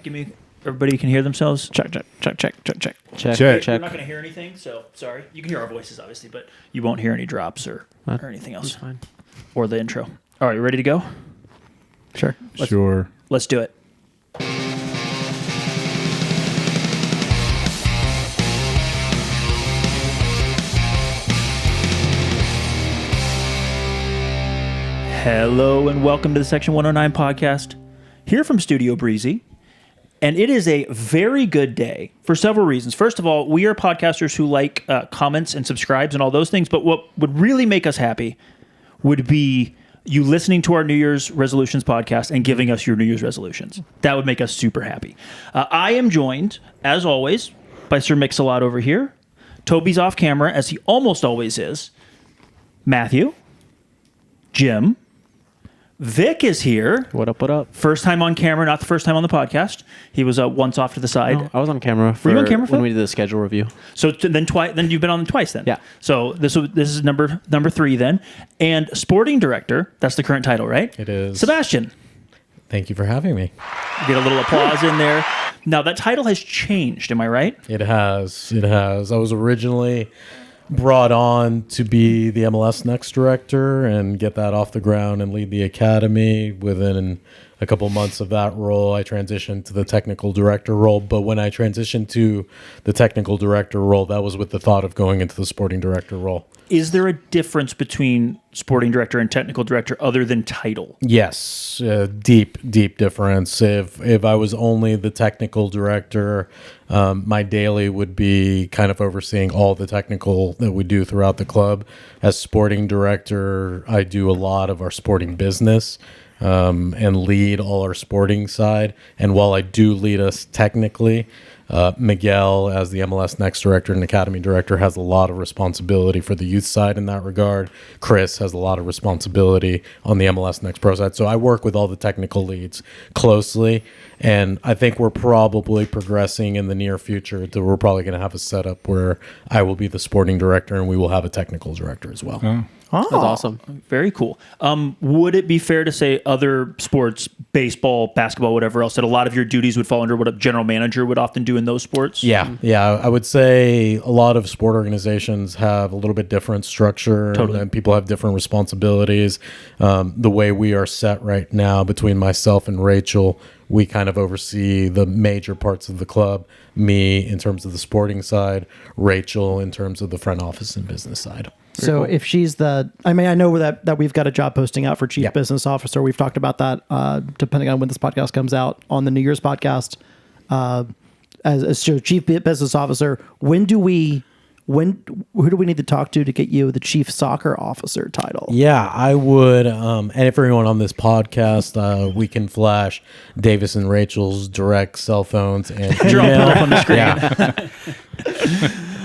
Give me. Everybody can hear themselves. Check. Check. We're not going to hear anything, so sorry. You can hear our voices, obviously, but you won't hear any drops or anything else. That's fine. Or the intro. All right, you ready to go? Sure. Let's do it. Hello and welcome to the Section 109 podcast, here from Studio Breezy. And it is a very good day for several reasons. First of all, we are podcasters who like comments and subscribes and all those things. But what would really make us happy would be you listening to our New Year's resolutions podcast and giving us your New Year's resolutions. That would make us super happy. I am joined, as always, by Sir Mix-a-Lot over here. Toby's off camera, as he almost always is. Matthew. Jim. Vic is here. What up? First time on camera, not the first time on the podcast. He was once off to the side. No, I was on camera. Were you on camera, Phil? when we did the schedule review? So then you've been on twice then. Yeah. So this is number 3 then. And Sporting Director, that's the current title, right? It is. Sebastian. Thank you for having me. Get a little applause in there. Now that title has changed, am I right? It has. I was originally brought on to be the MLS Next Director and get that off the ground and lead the academy. Within a couple months of that role, I transitioned to the technical director role. But when I transitioned to the technical director role, that was with the thought of going into the sporting director role. Is there a difference between sporting director and technical director other than title? Yes, deep difference. If I was only the technical director, my daily would be kind of overseeing all the technical that we do throughout the club. As sporting director, I do a lot of our sporting business and lead all our sporting side. And while I do lead us technically, Miguel, as the MLS Next Director and Academy Director, has a lot of responsibility for the youth side in that regard. Chris has a lot of responsibility on the MLS Next Pro side. So I work with all the technical leads closely, and I think we're probably progressing in the near future that we're probably going to have a setup where I will be the sporting director and we will have a technical director as well. Oh, That's awesome. Very cool. Would it be fair to say other sports, baseball, basketball, whatever else, that a lot of your duties would fall under what a general manager would often do in those sports? Yeah. I would say a lot of sport organizations have a little bit different structure. Totally. And people have different responsibilities. The way we are set right now between myself and Rachel, we kind of oversee the major parts of the club. Me in terms of the sporting side, Rachel in terms of the front office and business side. So if she's I know that we've got a job posting out for Chief Business Officer. We've talked about that, depending on when this podcast comes out, on the New Year's podcast. As Chief Business Officer, who do we need to talk to get you the Chief Soccer Officer title? Yeah, I would. And if everyone on this podcast, we can flash Davis and Rachel's direct cell phones and You're all email. pulled up on the screen. Yeah.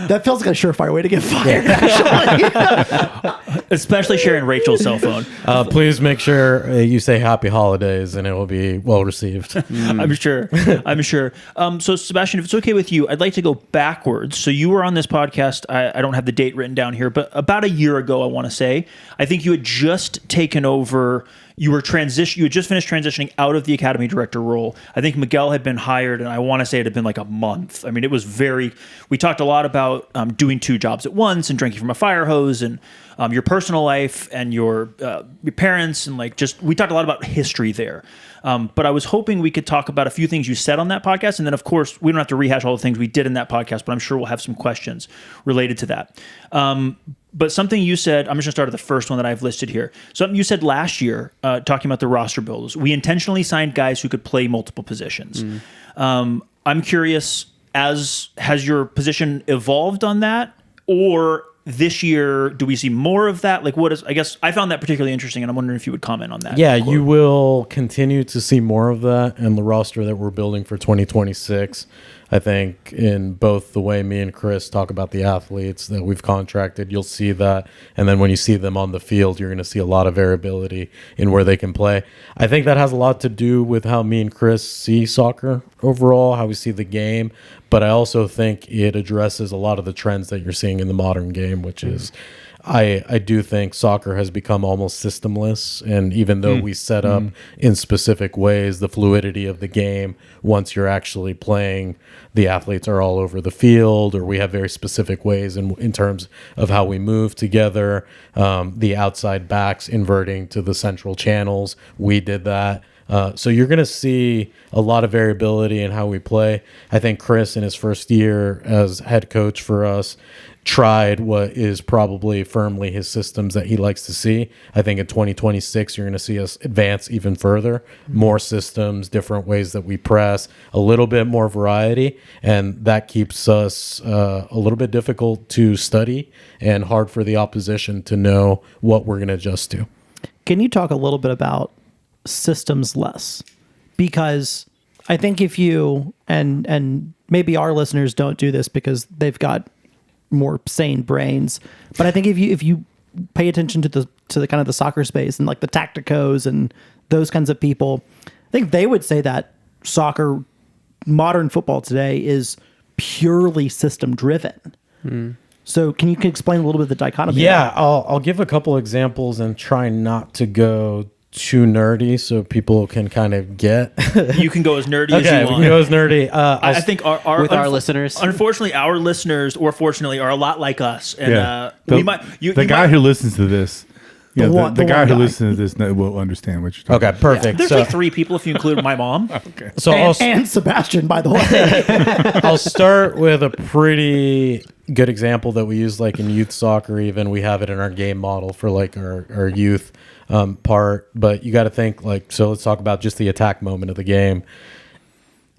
That feels like a surefire way to get fired, actually. Especially sharing Rachel's cell phone. Please make sure you say happy holidays and it will be well received. I'm sure. So Sebastian, if it's okay with you, I'd like to go backwards. So you were on this podcast, I don't have the date written down here, but about a year ago, I want to say. I think you had just taken over. You had just finished transitioning out of the academy director role. I think Miguel had been hired, and I want to say it had been like a month. I mean, it was we talked a lot about doing 2 jobs at once and drinking from a fire hose and your personal life and your parents, and we talked a lot about history there. But I was hoping we could talk about a few things you said on that podcast. And then, of course, we don't have to rehash all the things we did in that podcast, but I'm sure we'll have some questions related to that. But something you said, I'm just going to start at the first one that I've listed here. Something you said last year, talking about the roster builds. We intentionally signed guys who could play multiple positions. I'm curious, has your position evolved on that? Or this year, do we see more of that? I guess I found that particularly interesting, and I'm wondering if you would comment on that. Yeah, you will continue to see more of that in the roster that we're building for 2026. I think in both the way me and Chris talk about the athletes that we've contracted, you'll see that. And then when you see them on the field, you're going to see a lot of variability in where they can play. I think that has a lot to do with how me and Chris see soccer overall, how we see the game. But I also think it addresses a lot of the trends that you're seeing in the modern game, which is I do think soccer has become almost systemless, and even though we set up in specific ways, the fluidity of the game, once you're actually playing, the athletes are all over the field, or we have very specific ways in terms of how we move together. The outside backs inverting to the central channels, we did that. So you're going to see a lot of variability in how we play. I think Chris, in his first year as head coach for us, tried what is probably firmly his systems that he likes to see. I think in 2026, you're going to see us advance even further, more systems, different ways that we press, a little bit more variety, and that keeps us a little bit difficult to study and hard for the opposition to know what we're going to adjust to. Can you talk a little bit about systems less? Because I think if you, and maybe our listeners don't do this because they've got more sane brains, but I think if you pay attention to the kind of the soccer space and like the tacticos and those kinds of people, I think they would say that soccer, modern football today, is purely system driven. So can you explain a little bit of the dichotomy? Yeah, I'll give a couple examples and try not to go too nerdy so people can kind of get. You can go as nerdy Okay, as you we want. can go as nerdy. I think our listeners. Unfortunately, our listeners, or fortunately, are a lot like us, and we might. The guy who listens to this, the guy who guy. listens to this will understand what you're talking about. Okay, perfect. There's So, like 3 people if you include my mom. Okay. so and Sebastian, by the way. I'll start with a pretty good example that we use like in youth soccer. Even we have it in our game model for like our youth part. But you got to think like, so let's talk about just the attack moment of the game.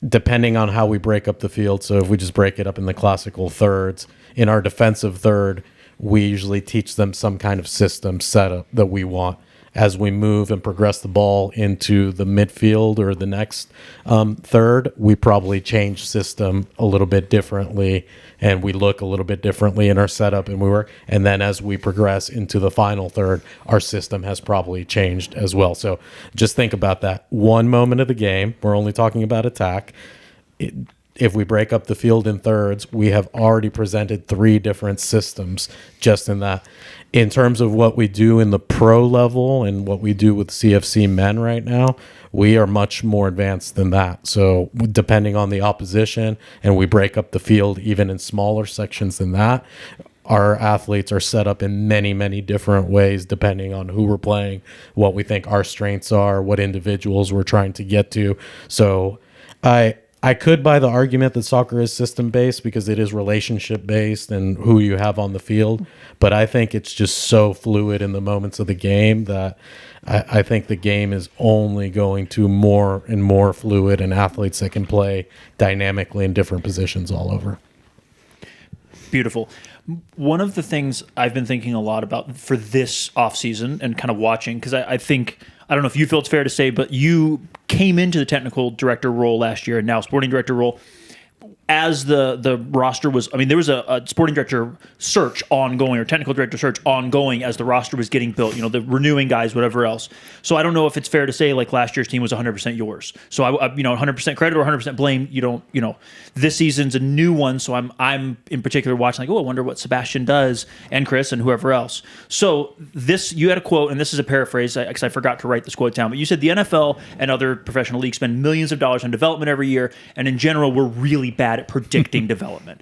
Depending on how we break up the field. So if we just break it up in the classical thirds, in our defensive third, we usually teach them some kind of system setup that we want. As we move and progress the ball into the midfield or the next third, we probably change system a little bit differently, and we look a little bit differently in our setup, and we work. And then as we progress into the final third, our system has probably changed as well. So just think about that. One moment of the game, we're only talking about attack. If we break up the field in thirds, we have already presented 3 different systems just in that. In terms of what we do in the pro level and what we do with CFC men right now, we are much more advanced than that. So depending on the opposition, and we break up the field even in smaller sections than that, our athletes are set up in many, many different ways depending on who we're playing, what we think our strengths are, what individuals we're trying to get to. So I could buy the argument that soccer is system-based because it is relationship-based and who you have on the field. But I think it's just so fluid in the moments of the game that I think the game is only going to more and more fluid, and athletes that can play dynamically in different positions all over. Beautiful. One of the things I've been thinking a lot about for this offseason and kind of watching, because I think, I don't know if you feel it's fair to say, but you came into the technical director role last year and now sporting director role as the roster was, I mean, there was a sporting director search ongoing or technical director search ongoing as the roster was getting built, the renewing guys, whatever else. So I don't know if it's fair to say like last year's team was 100% yours. So I 100% credit or 100% blame, this season's a new one. So I'm in particular watching like, I wonder what Sebastian does and Chris and whoever else. So you had a quote, and this is a paraphrase because I forgot to write this quote down, but you said the NFL and other professional leagues spend millions of dollars on development every year. And in general, we're really bad at predicting development.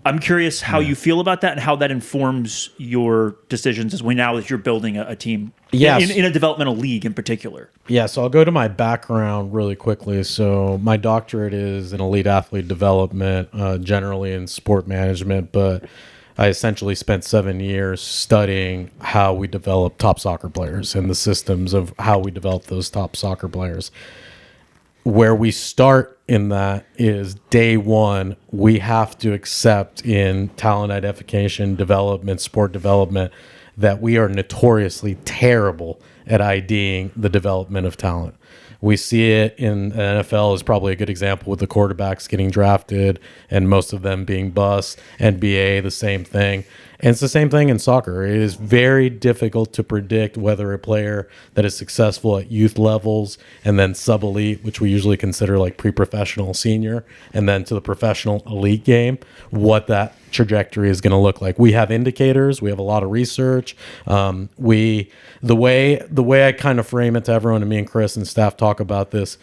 I'm curious how you feel about that and how that informs your decisions now that you're building a team in a developmental league in particular. Yeah, so I'll go to my background really quickly. So my doctorate is in elite athlete development, generally in sport management, but I essentially spent 7 years studying how we develop top soccer players and the systems of how we develop those top soccer players. Where we start in that is day one, we have to accept in talent identification, development, sport development, that we are notoriously terrible at IDing the development of talent. We see it in the NFL is probably a good example with the quarterbacks getting drafted and most of them being busts. NBA, the same thing. And it's the same thing in soccer. It is very difficult to predict whether a player that is successful at youth levels and then sub-elite, which we usually consider like pre-professional senior, and then to the professional elite game, what that trajectory is going to look like. We have indicators. We have a lot of research. The way I kind of frame it to everyone, and me and Chris and staff talk about this,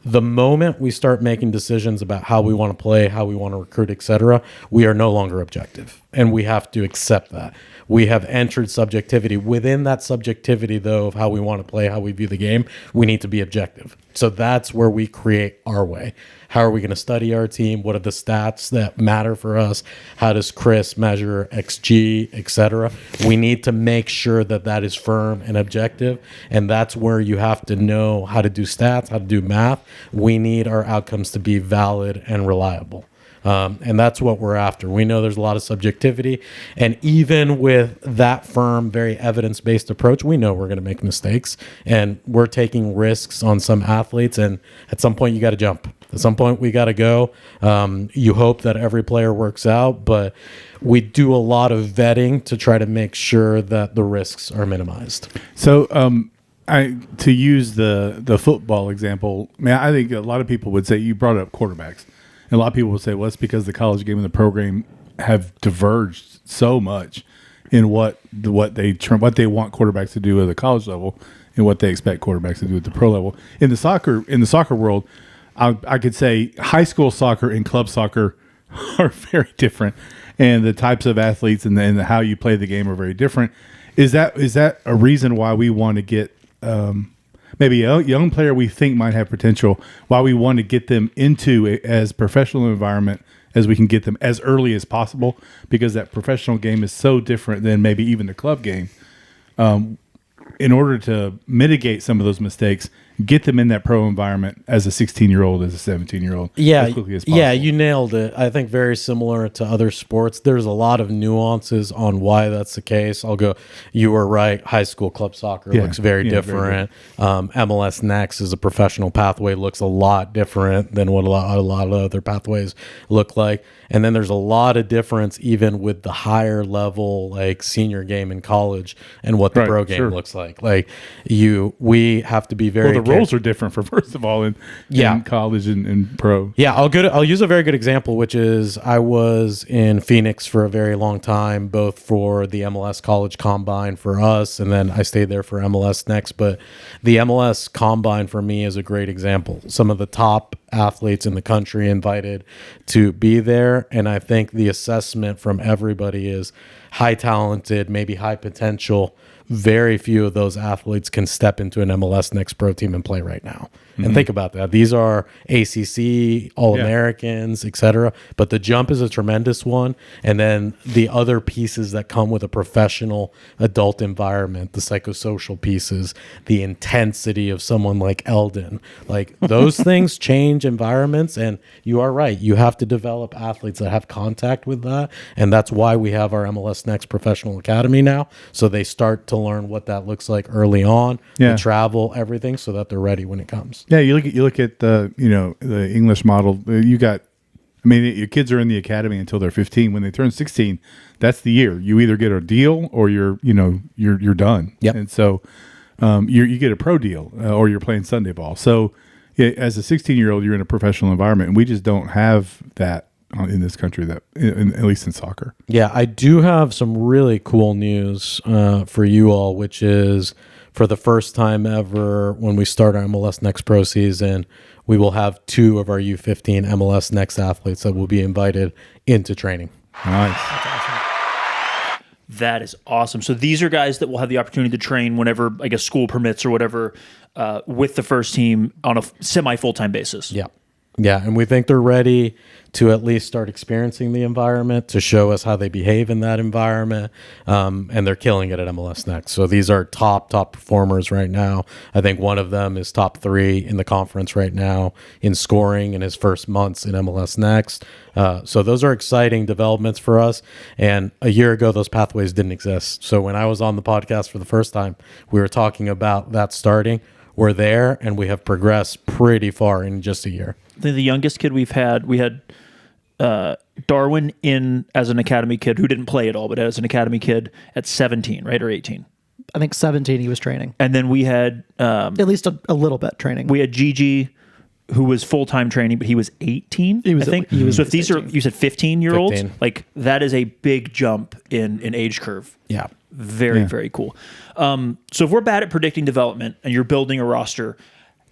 the moment we start making decisions about how we want to play, how we want to recruit, etc., we are no longer objective, and we have to accept that. We have entered subjectivity. Within that subjectivity, though, of how we want to play, how we view the game, we need to be objective. So that's where we create our way. How are we going to study our team? What are the stats that matter for us? How does Chris measure XG, etc.? We need to make sure that that is firm and objective, and that's where you have to know how to do stats, how to do math. We need our outcomes to be valid and reliable. And that's what we're after. We know there's a lot of subjectivity. And even with that firm, very evidence-based approach, we know we're going to make mistakes. And we're taking risks on some athletes. And at some point, you got to jump. At some point, we got to go. You hope that every player works out. But we do a lot of vetting to try to make sure that the risks are minimized. So to use the football example, man, I think a lot of people would say, you brought up quarterbacks. And a lot of people will say, well, it's because the college game and the pro game have diverged so much in what they want quarterbacks to do at the college level and what they expect quarterbacks to do at the pro level. In the soccer world, I could say high school soccer and club soccer are very different, and the types of athletes and how you play the game are very different. Is that a reason why we want to get maybe a young player we think might have potential, why we want to get them into as professional environment as we can get them as early as possible, because that professional game is so different than maybe even the club game. In order to mitigate some of those mistakes, get them in that pro environment as a 16-year-old, as a 17-year-old, as quickly as possible. Yeah, you nailed it. I think very similar to other sports. There's a lot of nuances on why that's the case. You were right. High school club soccer looks very different. MLS Next as a professional pathway looks a lot different than what a lot of other pathways look like. And then there's a lot of difference even with the higher level, like senior game in college and what the pro game looks like. We have to be very the roles are different for, first of all, in college and pro. Yeah, I'll use a very good example, which is I was in Phoenix for a very long time, both for the MLS College Combine for us, and then I stayed there for MLS Next. But the MLS Combine for me is a great example. Some of the top athletes in the country invited to be there, and I think the assessment from everybody is high talented, maybe high potential. Very few of those athletes can step into an MLS Next Pro team and play right now. And think about that. These are ACC, All-Americans, etc. But the jump is a tremendous one. And then the other pieces that come with a professional adult environment, the psychosocial pieces, the intensity of someone like Eldon, like those things change environments. And you are right. You have to develop athletes that have contact with that. And that's why we have our MLS Next Professional Academy now. So they start to learn what that looks like early on, the travel, everything, so that they're ready when it comes. Yeah, you look at the English model. Your kids are in the academy until they're 15. When they turn 16, that's the year. You either get a deal or you're done. Yep. And so you get a pro deal or you're playing Sunday ball. So as a 16-year-old, you're in a professional environment, and we just don't have that in this country, at least in soccer. Yeah, I do have some really cool news for you all, which is for the first time ever, when we start our MLS Next Pro season, we will have 2 of our U15 MLS Next athletes that will be invited into training. Nice. That is awesome. So these are guys that will have the opportunity to train whenever, I guess, school permits or whatever, with the first team on a semi-full-time basis. Yeah. Yeah, and we think they're ready to at least start experiencing the environment, to show us how they behave in that environment, and they're killing it at MLS Next. So these are top performers right now. I think one of them is top 3 in the conference right now in scoring in his first months in MLS Next. So those are exciting developments for us. And a year ago, those pathways didn't exist. So when I was on the podcast for the first time, we were talking about that starting. We're there, and we have progressed pretty far in just a year. The youngest kid we had Darwin in as an academy kid who didn't play at all, but as an academy kid at 17, right? Or 18. I think 17 he was training. And then we had at least a little bit training. We had Gigi who was full-time training, but he was 18, I think. So if these 18. Are, you said 15-year-olds, 15. like that is a big jump in age curve. Yeah. Very cool. So if we're bad at predicting development and you're building a roster,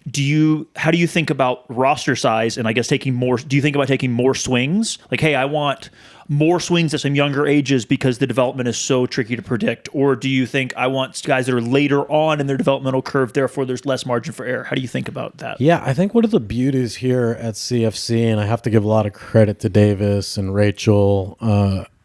how do you think about roster size and I guess do you think about taking more swings? Like, hey, I want more swings at some younger ages because the development is so tricky to predict? Or do you think I want guys that are later on in their developmental curve, therefore there's less margin for error? How do you think about that? Yeah, I think one of the beauties here at CFC, and I have to give a lot of credit to Davis and Rachel,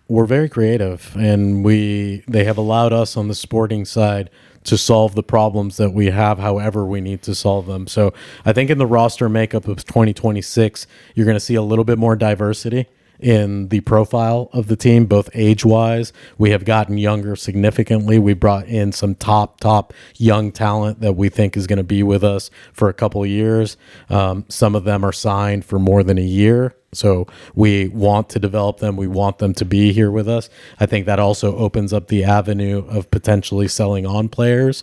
we're very creative, and they have allowed us on the sporting side to solve the problems that we have however we need to solve them. So I think in the roster makeup of 2026, you're going to see a little bit more diversity in the profile of the team, both age-wise. We have gotten younger significantly. We brought in some top young talent that we think is going to be with us for a couple of years. Some of them are signed for more than a year. So we want to develop them. We want them to be here with us. I think that also opens up the avenue of potentially selling on players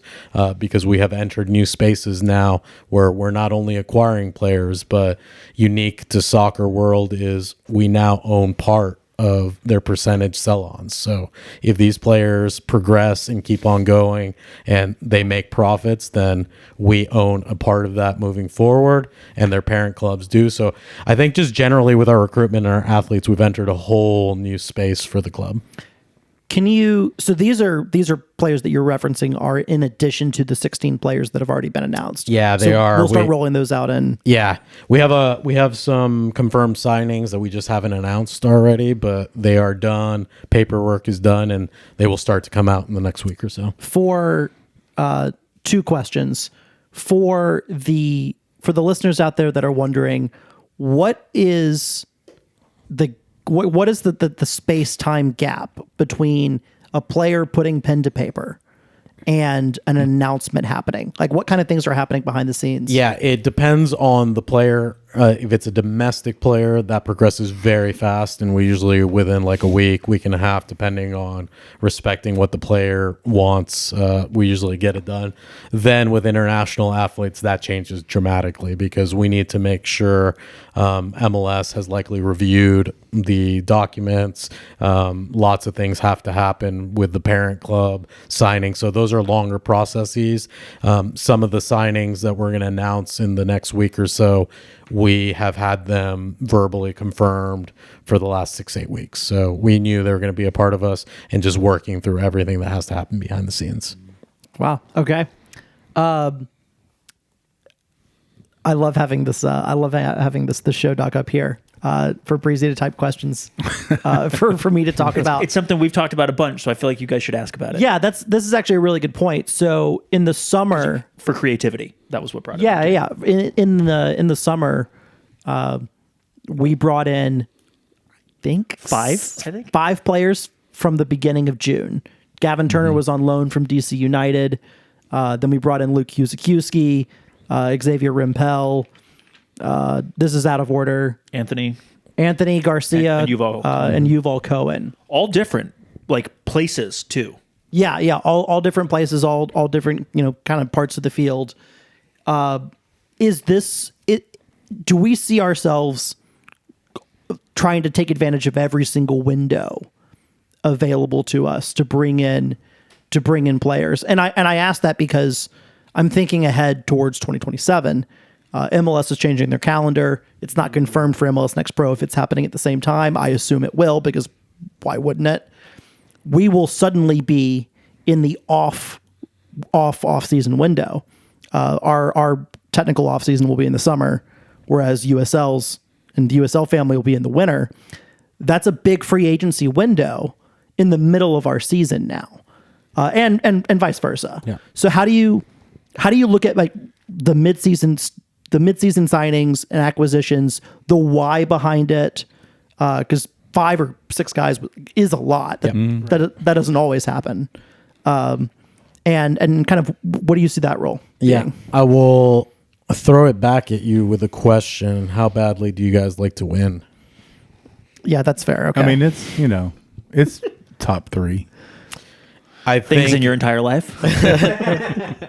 because we have entered new spaces now where we're not only acquiring players, but unique to soccer world is we now own part of their percentage sell-ons. So if these players progress and keep on going and they make profits, then we own a part of that moving forward, and their parent clubs do. So I think just generally with our recruitment and our athletes, we've entered a whole new space for the club. So these are players that you're referencing are in addition to the 16 players that have already been announced. Yeah, they are. We'll start rolling those out in. Yeah, we have some confirmed signings that we just haven't announced already, but they are done. Paperwork is done, and they will start to come out in the next week or so. For two questions for the listeners out there that are wondering, what is the space-time gap between a player putting pen to paper and an announcement happening? Like, what kind of things are happening behind the scenes? Yeah, it depends on the player. If it's a domestic player, that progresses very fast, and we usually within like a week and a half, depending on respecting what the player wants, we usually get it done. Then with international athletes, that changes dramatically because we need to make sure MLS has likely reviewed the documents. Lots of things have to happen with the parent club signing, so those are longer processes. Some of the signings that we're going to announce in the next week or so, we have had them verbally confirmed for the last 6-8 weeks. So we knew they were going to be a part of us and just working through everything that has to happen behind the scenes. Wow. Okay. I love having this. The show doc up here for Breezy to type questions for me to talk about. It's something we've talked about a bunch, so I feel like you guys should ask about it. Yeah, this is actually a really good point. So in the summer, for creativity, that was what brought it. Yeah. In the summer, we brought in, five players from the beginning of June. Gavin Turner was on loan from DC United. Then we brought in Luke Kuzikiewski, Xavier Rimpel. This is out of order. Anthony Garcia and Yuval Cohen. All different like places too. Yeah. All different places, all different, kind of parts of the field. Is this it? Do we see ourselves trying to take advantage of every single window available to us to bring in players? And I ask that because I'm thinking ahead towards 2027. MLS is changing their calendar. It's not confirmed for MLS Next Pro if it's happening at the same time. I assume it will, because why wouldn't it? We will suddenly be in the off season window. Our technical off season will be in the summer, whereas USL's and the USL family will be in the winter. That's a big free agency window in the middle of our season now, and vice versa. Yeah. So how do you look at like the midseason signings and acquisitions, the why behind it? Because 5 or 6 guys is a lot. That doesn't always happen. And kind of, what do you see that role being? I will throw it back at you with a question. How badly do you guys like to win? Yeah, that's fair. Okay. I mean, it's top 3. things in your entire life.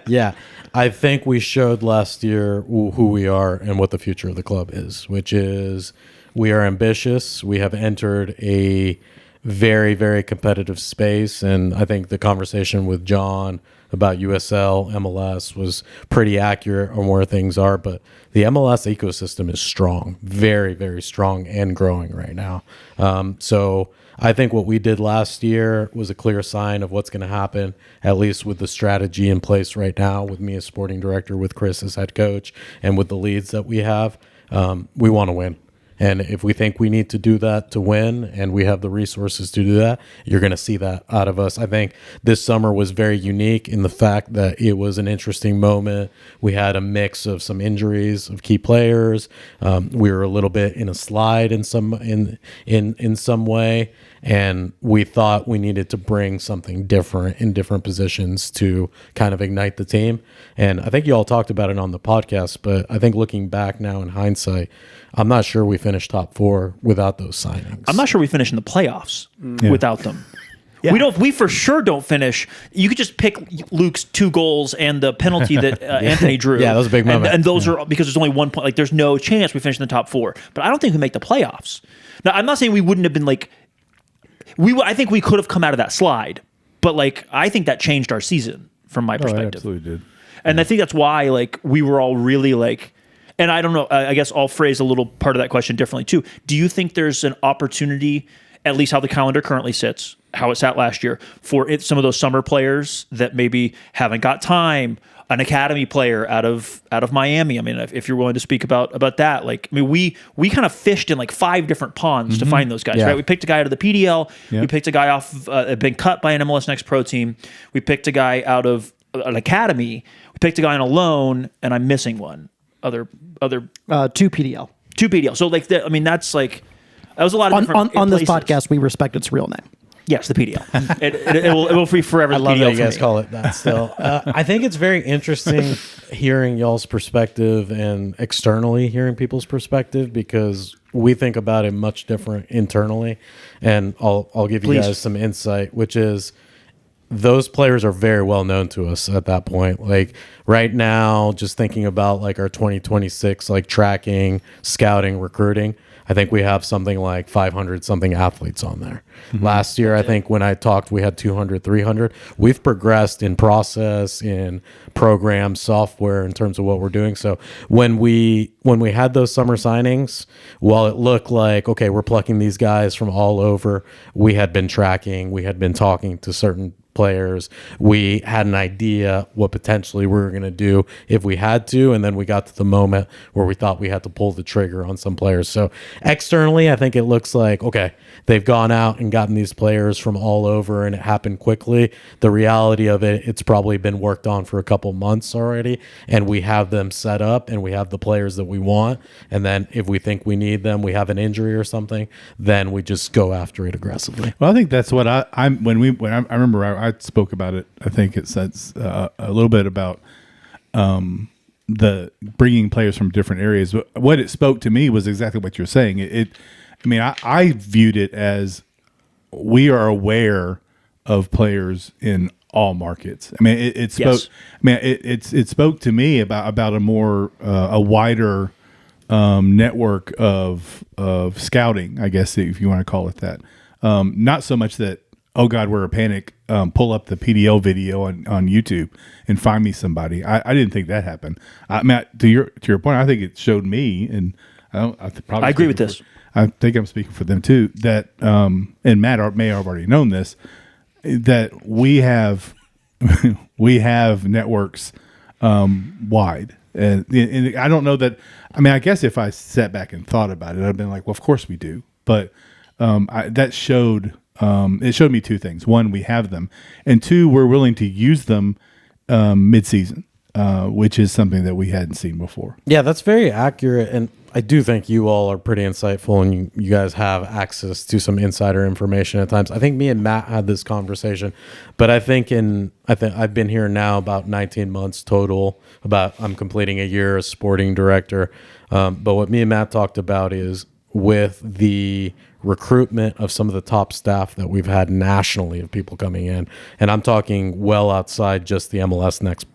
Yeah. I think we showed last year who we are and what the future of the club is, which is we are ambitious. We have entered a very, very competitive space. And I think the conversation with John about USL, MLS was pretty accurate on where things are. But the MLS ecosystem is strong, very, very strong and growing right now. So I think what we did last year was a clear sign of what's going to happen, at least with the strategy in place right now, with me as sporting director, with Chris as head coach, and with the leads that we have. We want to win. And if we think we need to do that to win and we have the resources to do that, you're going to see that out of us. I think this summer was very unique in the fact that it was an interesting moment. We had a mix of some injuries of key players. We were a little bit in a slide in some way. And we thought we needed to bring something different in different positions to kind of ignite the team. And I think you all talked about it on the podcast, but I think looking back now in hindsight, I'm not sure we finished top 4 without those signings. I'm not sure we finished in the playoffs without them. Yeah. We for sure don't finish. You could just pick Luke's 2 goals and the penalty that Anthony drew. Yeah, that was a big moment. And those are because there's only 1 point. Like, there's no chance we finish in the top 4. But I don't think we make the playoffs. Now, I'm not saying we wouldn't have been like. I think we could have come out of that slide, but like I think that changed our season from my perspective. It absolutely did. And I think that's why like we were all really like, and I don't know, I guess I'll phrase a little part of that question differently too. Do you think there's an opportunity, at least how the calendar currently sits, how it sat last year, for some of those summer players that maybe haven't got time? An academy player out of Miami. I mean, if you're willing to speak about that, like, I mean, we kind of fished in like 5 different ponds to find those guys, right? We picked a guy out of the PDL. We picked a guy off been cut by an MLS Next Pro team. We picked a guy out of an academy. We picked a guy on a loan, and I'm missing one. Other 2 PDL. 2 PDL. So like, that's like that was a lot of different on this places. podcast. We respect its real name. Yes, the PDL. it will be forever. I the love PDL that you for guys me. call it that still. I think it's very interesting hearing y'all's perspective and externally hearing people's perspective, because we think about it much different internally. And I'll give you guys some insight, which is those players are very well known to us at that point. Like right now, just thinking about like our 2026, like tracking, scouting, recruiting, I think we have something like 500 something athletes on there. Last year, I think when I talked, we had 200, 300. We've progressed in process, in program, software, in terms of what we're doing. So when we had those summer signings, while it looked like, okay, we're plucking these guys from all over, we had been tracking, we had been talking to certain players. We had an idea what potentially we were going to do if we had to, and then we got to the moment where we thought we had to pull the trigger on some players. So externally, I think it looks like, okay, they've gone out and gotten these players from all over, and it happened quickly. The reality of it, it's probably been worked on for a couple months already, and we have them set up, and we have the players that we want. And then if we think we need them, we have an injury or something, then we just go after it aggressively. Well, I think that's what I remember I spoke about it. I think it says a little bit about the bringing players from different areas. But what it spoke to me was exactly what you're saying. I viewed it as we are aware of players in all markets. I mean, it spoke. Yes. I mean, it spoke to me about a more a wider network of scouting, I guess, if you want to call it that. Not so much that, oh God, we're a panic. Pull up the PDL video on YouTube and find me somebody. I didn't think that happened. I mean, to your point, I think it showed me, and I agree with this. I think I'm speaking for them too. That and Matt may have already known this, that we have networks wide, and I don't know that. I mean, I guess if I sat back and thought about it, I'd been like, well, of course we do, but that showed. It showed me 2 things. 1, we have them, and 2, we're willing to use them mid-season, which is something that we hadn't seen before. Yeah, that's very accurate, and I do think you all are pretty insightful, and you guys have access to some insider information at times. I think me and Matt had this conversation, but I think I've been here now about 19 months total. I'm completing a year as sporting director. But what me and Matt talked about is with the recruitment of some of the top staff that we've had nationally of people coming in. And I'm talking well outside just the MLS Next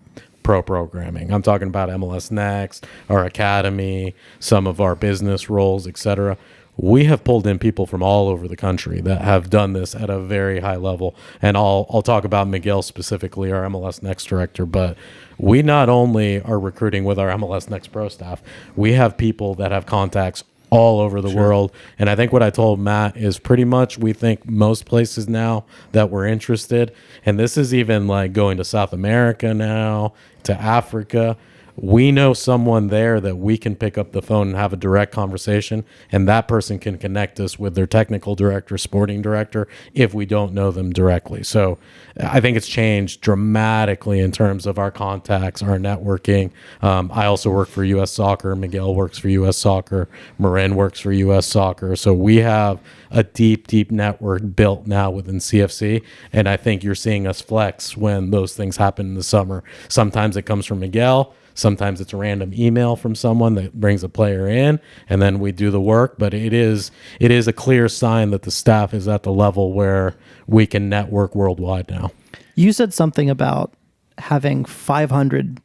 Pro programming. I'm talking about MLS Next, our academy, some of our business roles, etc. We have pulled in people from all over the country that have done this at a very high level. And I'll talk about Miguel specifically, our MLS Next director, but we not only are recruiting with our MLS Next Pro staff, we have people that have contacts all over the world. And I think what I told Matt is pretty much we think most places now that we're interested, and this is even like going to South America now, to Africa. We know someone there that we can pick up the phone and have a direct conversation, and that person can connect us with their technical director, sporting director, if we don't know them directly. So I think it's changed dramatically in terms of our contacts, our networking. I also work for U.S. Soccer. Miguel works for U.S. Soccer. Marin works for U.S. Soccer. So we have a deep, deep network built now within CFC, and I think you're seeing us flex when those things happen in the summer. Sometimes it comes from Miguel. Sometimes it's a random email from someone that brings a player in, and then we do the work. But it is a clear sign that the staff is at the level where we can network worldwide now. You said something about having 500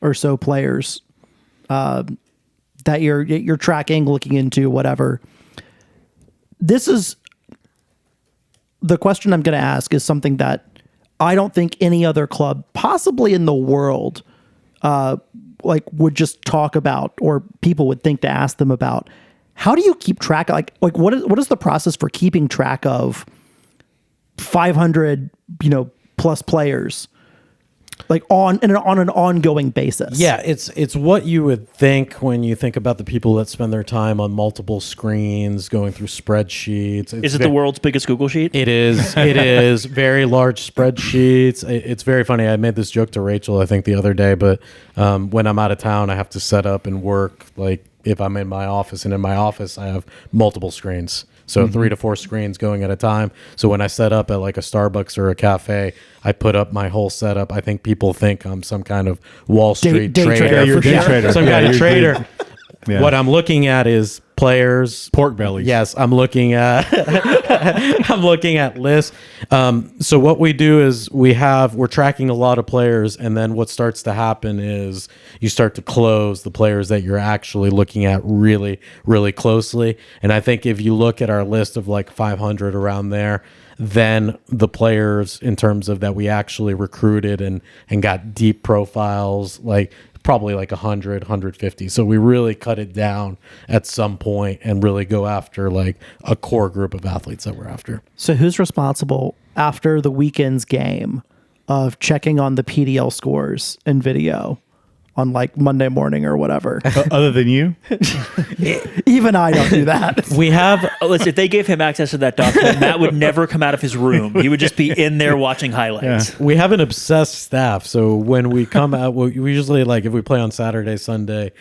or so players that you're tracking, looking into, whatever. This is the question I'm going to ask is something that I don't think any other club, possibly in the world, would just talk about, or people would think to ask them about. How do you keep track of, like what is the process for keeping track of 500 plus players, like on an ongoing basis? Yeah, it's what you would think when you think about the people that spend their time on multiple screens going through spreadsheets. Is it the world's biggest Google sheet? It is. It is very large spreadsheets. It's very funny. I made this joke to Rachel, I think, the other day, but when I'm out of town, I have to set up and work. Like if I'm in my office, and in my office, I have multiple screens. So 3 to 4 screens going at a time. So when I set up at like a Starbucks or a cafe, I put up my whole setup. I think people think I'm some kind of Wall Street day trader. trader. You're a day trader. Some kind of you're trader. Yeah. What I'm looking at is players, Pork bellies. Yes, I'm looking at I'm looking at lists. So what we do is we're tracking a lot of players, and then what starts to happen is you start to close the players that you're actually looking at really, really closely. And I think if you look at our list of like 500 around there, then the players in terms of that we actually recruited and got deep profiles, like probably like 100, 150. So we really cut it down at some point and really go after like a core group of athletes that we're after. So who's responsible after the weekend's game of checking on the PDL scores and video on like Monday morning or whatever? Other than you? Even I don't do that. We have Listen, if they gave him access to that document, Matt would never come out of his room. He would just be in there watching highlights. we have an obsessed staff. So when we come out, we usually like if we play on Saturday, Sunday,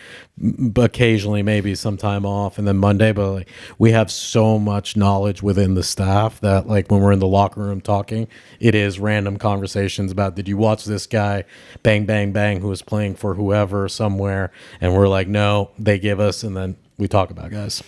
occasionally maybe some time off, and then Monday. But like we have so much knowledge within the staff that like when we're in the locker room talking, it is random conversations about, did you watch this guy, bang, bang, bang, who was playing for whoever somewhere? And we're like, no, they give us, and then we talk about guys.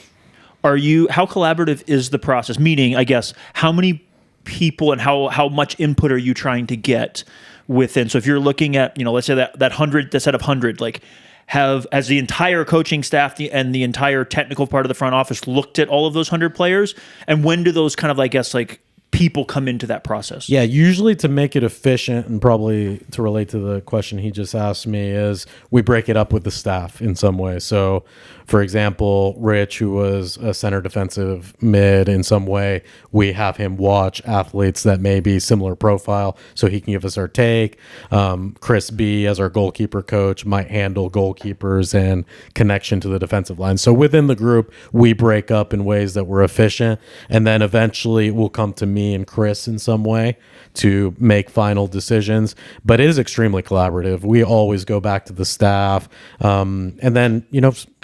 How collaborative is the process? Meaning, I guess, how many people and how much input are you trying to get within? So if you're looking at, let's say that 100, the set of 100, like has the entire coaching staff and the entire technical part of the front office looked at all of those 100 players? And when do those kind of, I guess, like people come into that process? Yeah, usually to make it efficient, and probably to relate to the question he just asked me, is we break it up with the staff in some way. So, for example, Rich, who was a center defensive mid in some way, we have him watch athletes that may be similar profile so he can give us our take. Chris B, as our goalkeeper coach, might handle goalkeepers and connection to the defensive line. So within the group, we break up in ways that we're efficient, and then eventually we'll come to me and Chris in some way to make final decisions. But it is extremely collaborative. We always go back to the staff. And then,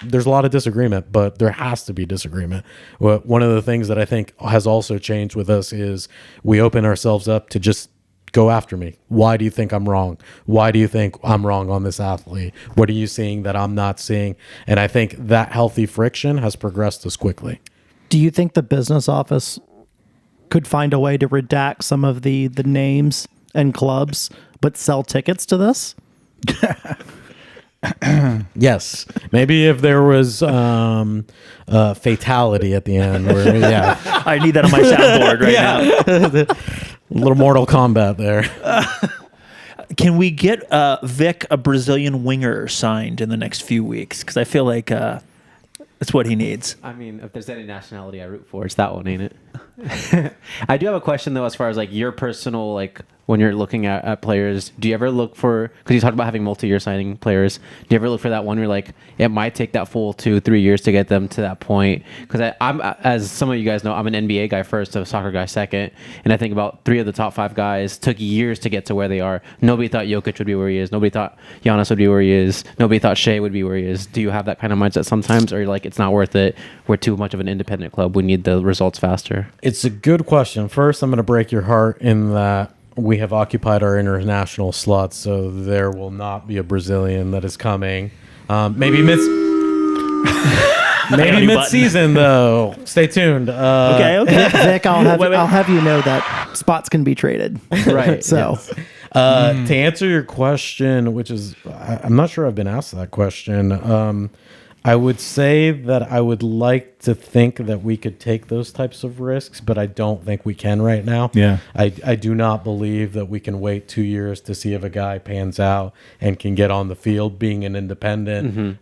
there's a lot of disagreement, but there has to be disagreement. One of the things that I think has also changed with us is we open ourselves up to just go after me. Why do you think I'm wrong? Why do you think I'm wrong on this athlete? What are you seeing that I'm not seeing? And I think that healthy friction has progressed us quickly. Do you think the business office could find a way to redact some of the names and clubs, but sell tickets to this? Yes. Maybe if there was fatality at the end. Where, yeah. I need that on my soundboard right now. A little Mortal Kombat there. Can we get Vic a Brazilian winger signed in the next few weeks? Because I feel like that's what he needs. I mean, if there's any nationality I root for, it's that one, ain't it? I do have a question though, as far as like your personal, like when you're looking at players, do you ever look for, because you talked about having multi-year signing players, do you ever look for that one where like it might take that full 2-3 years to get them to that point? Because I'm, as some of you guys know, I'm an NBA guy first, a soccer guy second, and I think about 3 of the top 5 guys took years to get to where they are. Nobody thought Jokic would be where he is. Nobody thought Giannis would be where he is. Nobody thought Shea would be where he is. Do you have that kind of mindset sometimes, or you're like, it's not worth it, we're too much of an independent club, we need the results faster? It's a good question. First, I'm going to break your heart in that we have occupied our international slots, so there will not be a Brazilian that is coming. Maybe mid-season, though. Stay tuned. Okay. Vic, I'll Wait. have you know that spots can be traded. Right. So To answer your question, which is, I'm not sure I've been asked that question. I would say that I would like to think that we could take those types of risks, but I don't think we can right now. Yeah. I do not believe that we can wait 2 years to see if a guy pans out and can get on the field being an independent.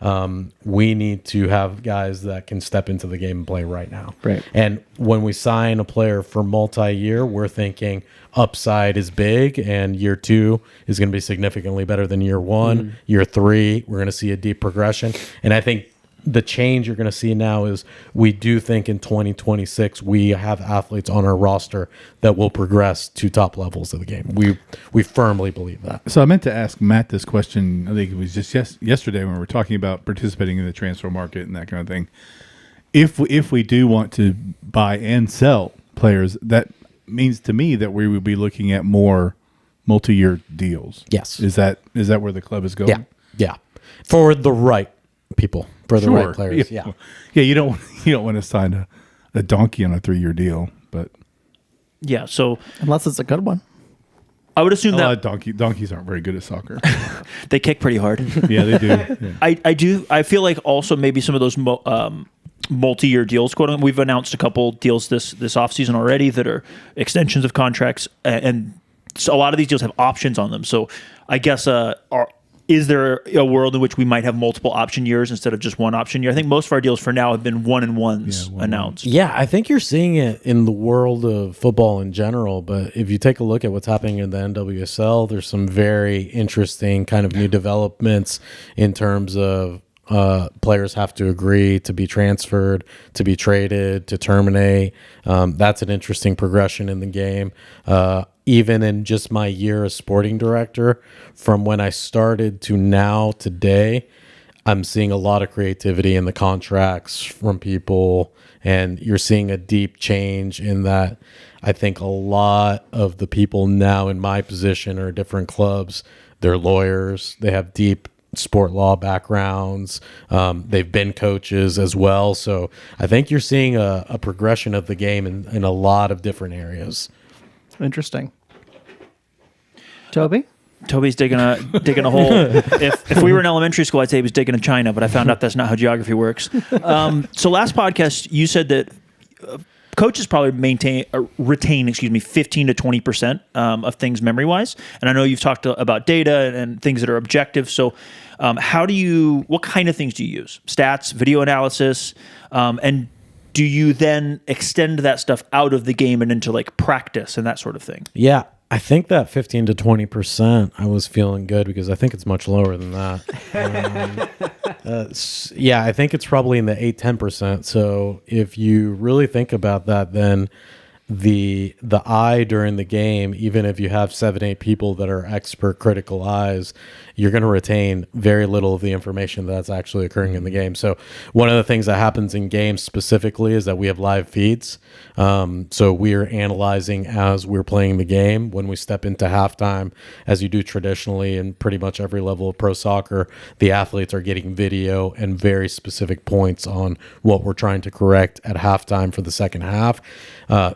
We need to have guys that can step into the game and play right now. Right. And when we sign a player for multi-year, we're thinking upside is big, and year 2 is going to be significantly better than year 1. Year 3, we're going to see a deep progression. And I think the change you're going to see now is we do think in 2026 we have athletes on our roster that will progress to top levels of the game. We firmly believe that. So I meant to ask Matt this question. I think it was just yesterday when we were talking about participating in the transfer market and that kind of thing. If we do want to buy and sell players, that means to me that we would be looking at more multi-year deals. Yes. Is that where the club is going? Yeah. For the right people, for the right players. Yeah. Yeah. You don't want to sign a donkey on a 3-year deal, but Yeah. So unless it's a good one. I would assume a that lot of donkeys aren't very good at soccer. they kick pretty hard. Yeah, they do. Yeah. I feel like also maybe some of those multi-year deals, quote unquote. We've announced a couple deals this offseason already that are extensions of contracts, and so a lot of these deals have options on them. So I guess is there a world in which we might have multiple option years instead of just one option year? I think most of our deals for now have been 1-and-1s announced. Yeah, I think you're seeing it in the world of football in general, but if you take a look at what's happening in the NWSL, there's some very interesting kind of new developments in terms of players have to agree to be transferred, to be traded, to terminate. That's an interesting progression in the game. Even in just my year as sporting director, from when I started to now today, I'm seeing a lot of creativity in the contracts from people, and you're seeing a deep change in that. I think a lot of the people now in my position are different clubs. They're lawyers. They have deep sport law backgrounds. They've been coaches as well. So I think you're seeing a progression of the game in a lot of different areas. Interesting. Toby's digging a hole. If we were in elementary school, I'd say he was digging a China, but I found out that's not how geography works. So last podcast, you said that coaches probably retain 15 to 20% of things memory-wise. And I know you've talked about data and things that are objective. So what kind of things do you use? Stats, video analysis, and do you then extend that stuff out of the game and into like practice and that sort of thing? Yeah, I think that 15 to 20%, I was feeling good because I think it's much lower than that. Yeah, I think it's probably in the 8-10%. So if you really think about that, then the eye during the game, even if you have 7-8 people that are expert critical eyes, you're going to retain very little of the information that's actually occurring in the game. So one of the things that happens in games specifically is that we have live feeds. So we're analyzing as we're playing the game. When we step into halftime, as you do traditionally in pretty much every level of pro soccer, the athletes are getting video and very specific points on what we're trying to correct at halftime for the second half.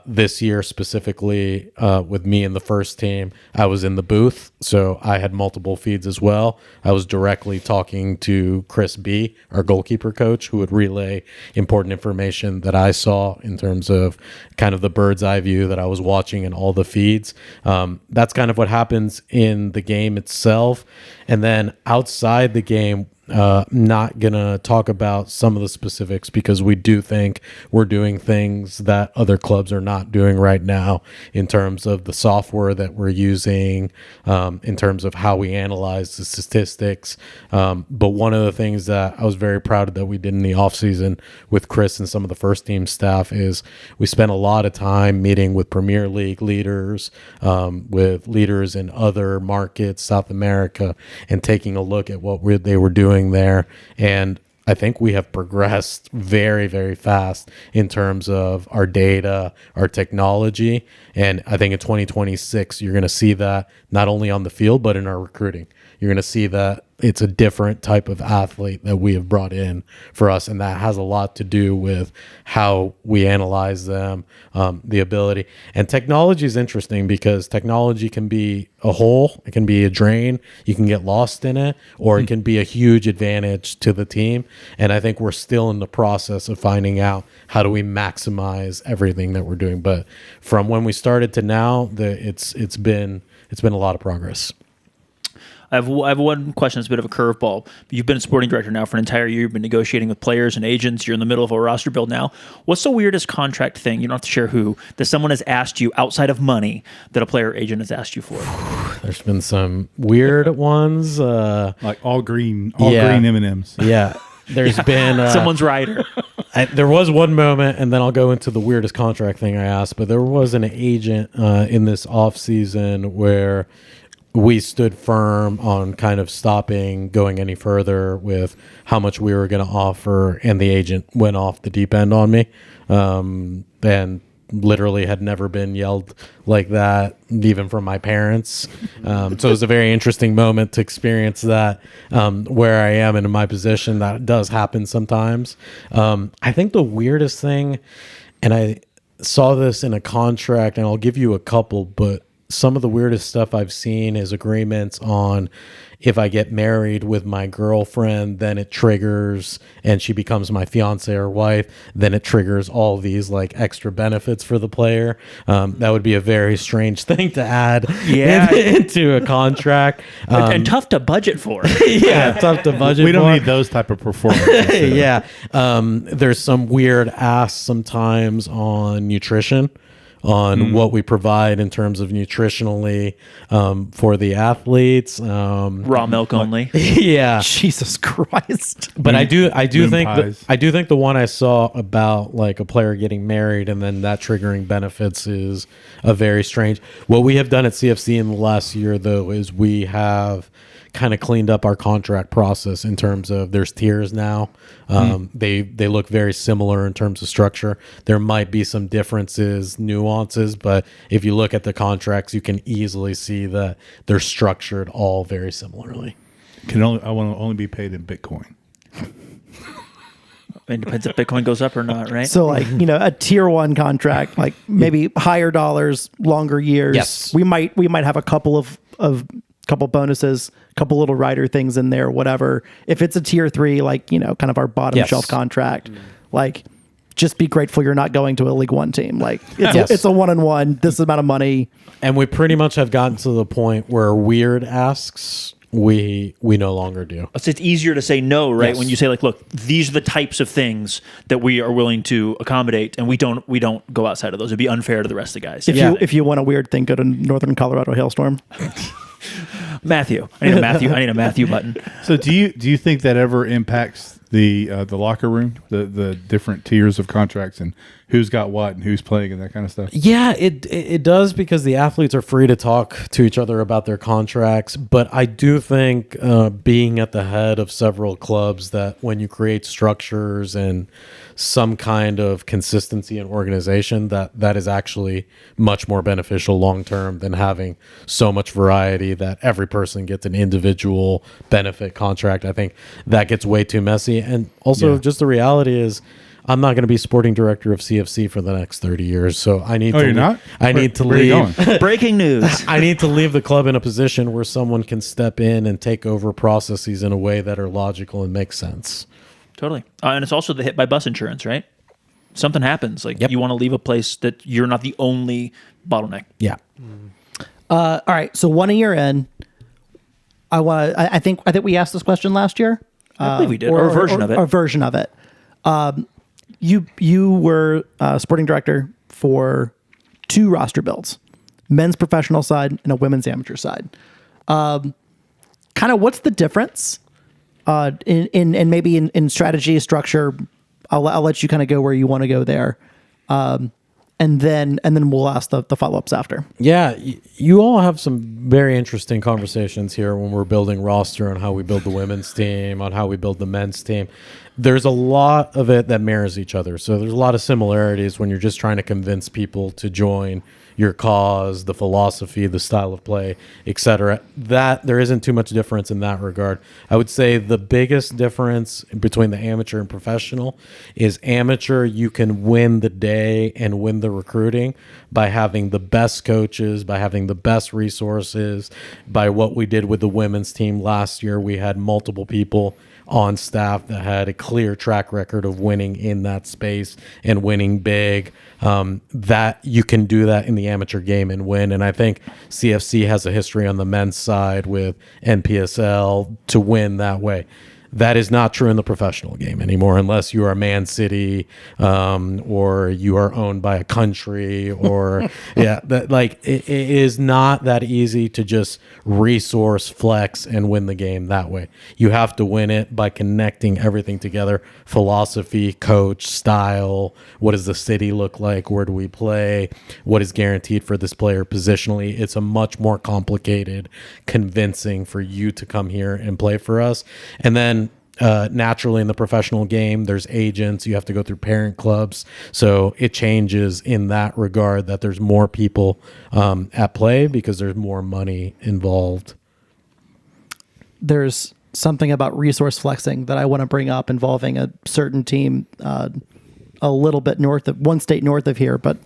This year specifically, with me and the first team, I was in the booth, so I had multiple feeds as well. I was directly talking to Chris B., our goalkeeper coach, who would relay important information that I saw in terms of kind of the bird's eye view that I was watching in all the feeds. That's kind of what happens in the game itself. And then outside the game, not gonna talk about some of the specifics because we do think we're doing things that other clubs are not doing right now in terms of the software that we're using, in terms of how we analyze the statistics. But one of the things that I was very proud of that we did in the offseason with Chris and some of the first team staff is we spent a lot of time meeting with Premier League leaders, with leaders in other markets, South America, and taking a look at what they were doing there. And I think we have progressed very, very fast in terms of our data, our technology. And I think in 2026, you're going to see that not only on the field, but in our recruiting. You're going to see that it's a different type of athlete that we have brought in for us. And that has a lot to do with how we analyze them, the ability. And technology is interesting because technology can be a hole, it can be a drain, you can get lost in it, or it can be a huge advantage to the team. And I think we're still in the process of finding out how do we maximize everything that we're doing. But from when we started to now, it's been a lot of progress. I have one question that's a bit of a curveball. You've been a sporting director now for an entire year. You've been negotiating with players and agents. You're in the middle of a roster build now. What's the weirdest contract thing, you don't have to share who, that someone has asked you outside of money that a player or agent has asked you for? There's been some weird ones. Like all green M&Ms. Yeah. There's been... Someone's rider. There was one moment, and then I'll go into the weirdest contract thing I asked, but there was an agent in this offseason where we stood firm on kind of stopping going any further with how much we were going to offer, and the agent went off the deep end on me, and literally had never been yelled like that, even from my parents. So it was a very interesting moment to experience that, where I am and in my position. That does happen sometimes. I think the weirdest thing, and I saw this in a contract, and I'll give you a couple, but some of the weirdest stuff I've seen is agreements on if I get married with my girlfriend, then it triggers, and she becomes my fiance or wife, then it triggers all these like extra benefits for the player. That would be a very strange thing to add into a contract. And tough to budget for. Yeah, tough to budget We don't for. need those type of performances. Yeah. There's some weird asks sometimes on nutrition, on what we provide in terms of nutritionally for the athletes. Raw milk only. Yeah. Jesus Christ. But I do think pies. the one I saw about like a player getting married and then that triggering benefits is a very strange. What we have done at CFC in the last year though is we have kind of cleaned up our contract process in terms of there's tiers now. They look very similar in terms of structure. There might be some differences, nuances, but if you look at the contracts, you can easily see that they're structured all very similarly. I want to only be paid in Bitcoin. It depends if Bitcoin goes up or not, right? So like, a tier 1 contract, like maybe higher dollars, longer years. Yes. We might have a couple of bonuses, couple little rider things in there, whatever. If it's a tier 3, like, kind of our bottom shelf contract, like just be grateful you're not going to a League One team. Like it's a 1-on-1, this amount of money. And we pretty much have gotten to the point where weird asks we no longer do. So it's easier to say no, right? Yes. When you say like, look, these are the types of things that we are willing to accommodate, and we don't go outside of those. It'd be unfair to the rest of the guys. If you want a weird thing, go to Northern Colorado Hailstorm. Matthew. I need a Matthew button. So do you think that ever impacts the locker room, the different tiers of contracts and who's got what and who's playing and that kind of stuff? Yeah, it does, because the athletes are free to talk to each other about their contracts. But I do think being at the head of several clubs, that when you create structures and some kind of consistency and organization, that is actually much more beneficial long term than having so much variety that every person gets an individual benefit contract. I think that gets way too messy. And also, just the reality is, I'm not going to be sporting director of CFC for the next 30 years. So I need to you're not? I need to Where are you leave. Breaking news. I need to leave the club in a position where someone can step in and take over processes in a way that are logical and make sense. Totally. And it's also the hit by bus insurance, right? Something happens. Like, Yep. you want to leave a place that you're not the only bottleneck. Yeah. All right. So 1 year in, I think we asked this question last year. I believe we did. Or a version of it. A version of it. You were sporting director for 2 roster builds, men's professional side and a women's amateur side. Kind of what's the difference in maybe in strategy, structure? I'll let you kind of go where you want to go there. And then we'll ask the follow-ups after. Yeah, you all have some very interesting conversations here when we're building roster on how we build the women's team, on how we build the men's team. There's a lot of it that mirrors each other. So there's a lot of similarities when you're just trying to convince people to join your cause, the philosophy, the style of play, etc. That there isn't too much difference in that regard. I would say the biggest difference between the amateur and professional is amateur, you can win the day and win the recruiting by having the best coaches, by having the best resources, by what we did with the women's team last year. We had multiple people on staff that had a clear track record of winning in that space and winning big. That you can do that in the amateur game and win. And I think CFC has a history on the men's side with NPSL to win that way. That is not true in the professional game anymore, unless you are Man City, or you are owned by a country, or it is not that easy to just resource flex and win the game that way. You have to win it by connecting everything together: philosophy, coach, style. What does the city look like? Where do we play? What is guaranteed for this player positionally? It's a much more complicated convincing for you to come here and play for us. And then naturally in the professional game, there's agents. You have to go through parent clubs. So it changes in that regard, that there's more people at play because there's more money involved. There's something about resource flexing that I want to bring up involving a certain team a little bit one state north of here, but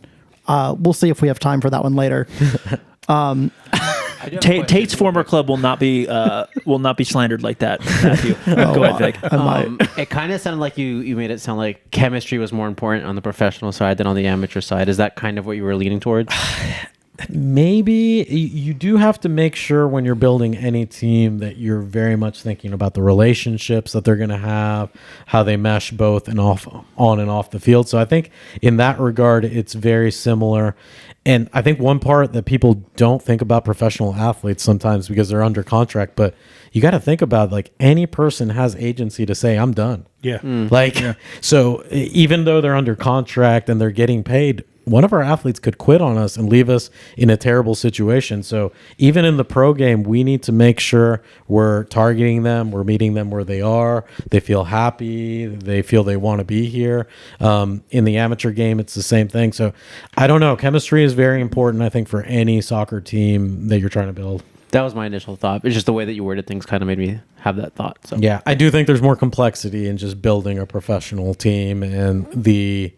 we'll see if we have time for that one later. Tate's former club will not be slandered like that, Matthew. Go ahead, Vic. It kind of sounded like you made it sound like chemistry was more important on the professional side than on the amateur side. Is that kind of what you were leaning towards? Maybe you do have to make sure when you're building any team that you're very much thinking about the relationships that they're going to have, how they mesh both and on and off the field. So I think in that regard, it's very similar. And I think one part that people don't think about professional athletes sometimes because they're under contract, but you got to think about, like, any person has agency to say, I'm done. Yeah. So even though they're under contract and they're getting paid, one of our athletes could quit on us and leave us in a terrible situation. So even in the pro game, we need to make sure we're targeting them, we're meeting them where they are, they feel happy, they feel they want to be here. In the amateur game, it's the same thing. So I don't know. Chemistry is very important, I think, for any soccer team that you're trying to build. That was my initial thought. It's just the way that you worded things kind of made me have that thought. So yeah, I do think there's more complexity in just building a professional team, and the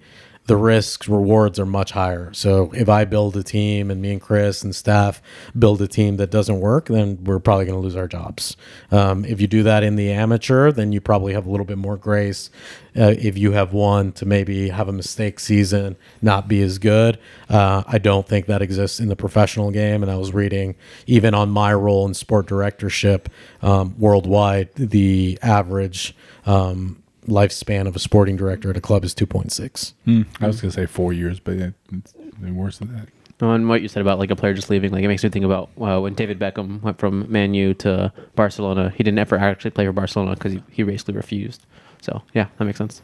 risks, rewards are much higher. So if I build a team and me and Chris and staff build a team that doesn't work, then we're probably going to lose our jobs. If you do that in the amateur, then you probably have a little bit more grace. If you have one to maybe have a mistake season, not be as good. I don't think that exists in the professional game. And I was reading, even on my role in sport directorship worldwide, the average lifespan of a sporting director at a club is 2.6. I was going to say 4 years, but it's worse than that. And what you said about, like, a player just leaving, like, it makes me think about when David Beckham went from Man U to Barcelona. He didn't ever actually play for Barcelona because he basically refused. So yeah, that makes sense.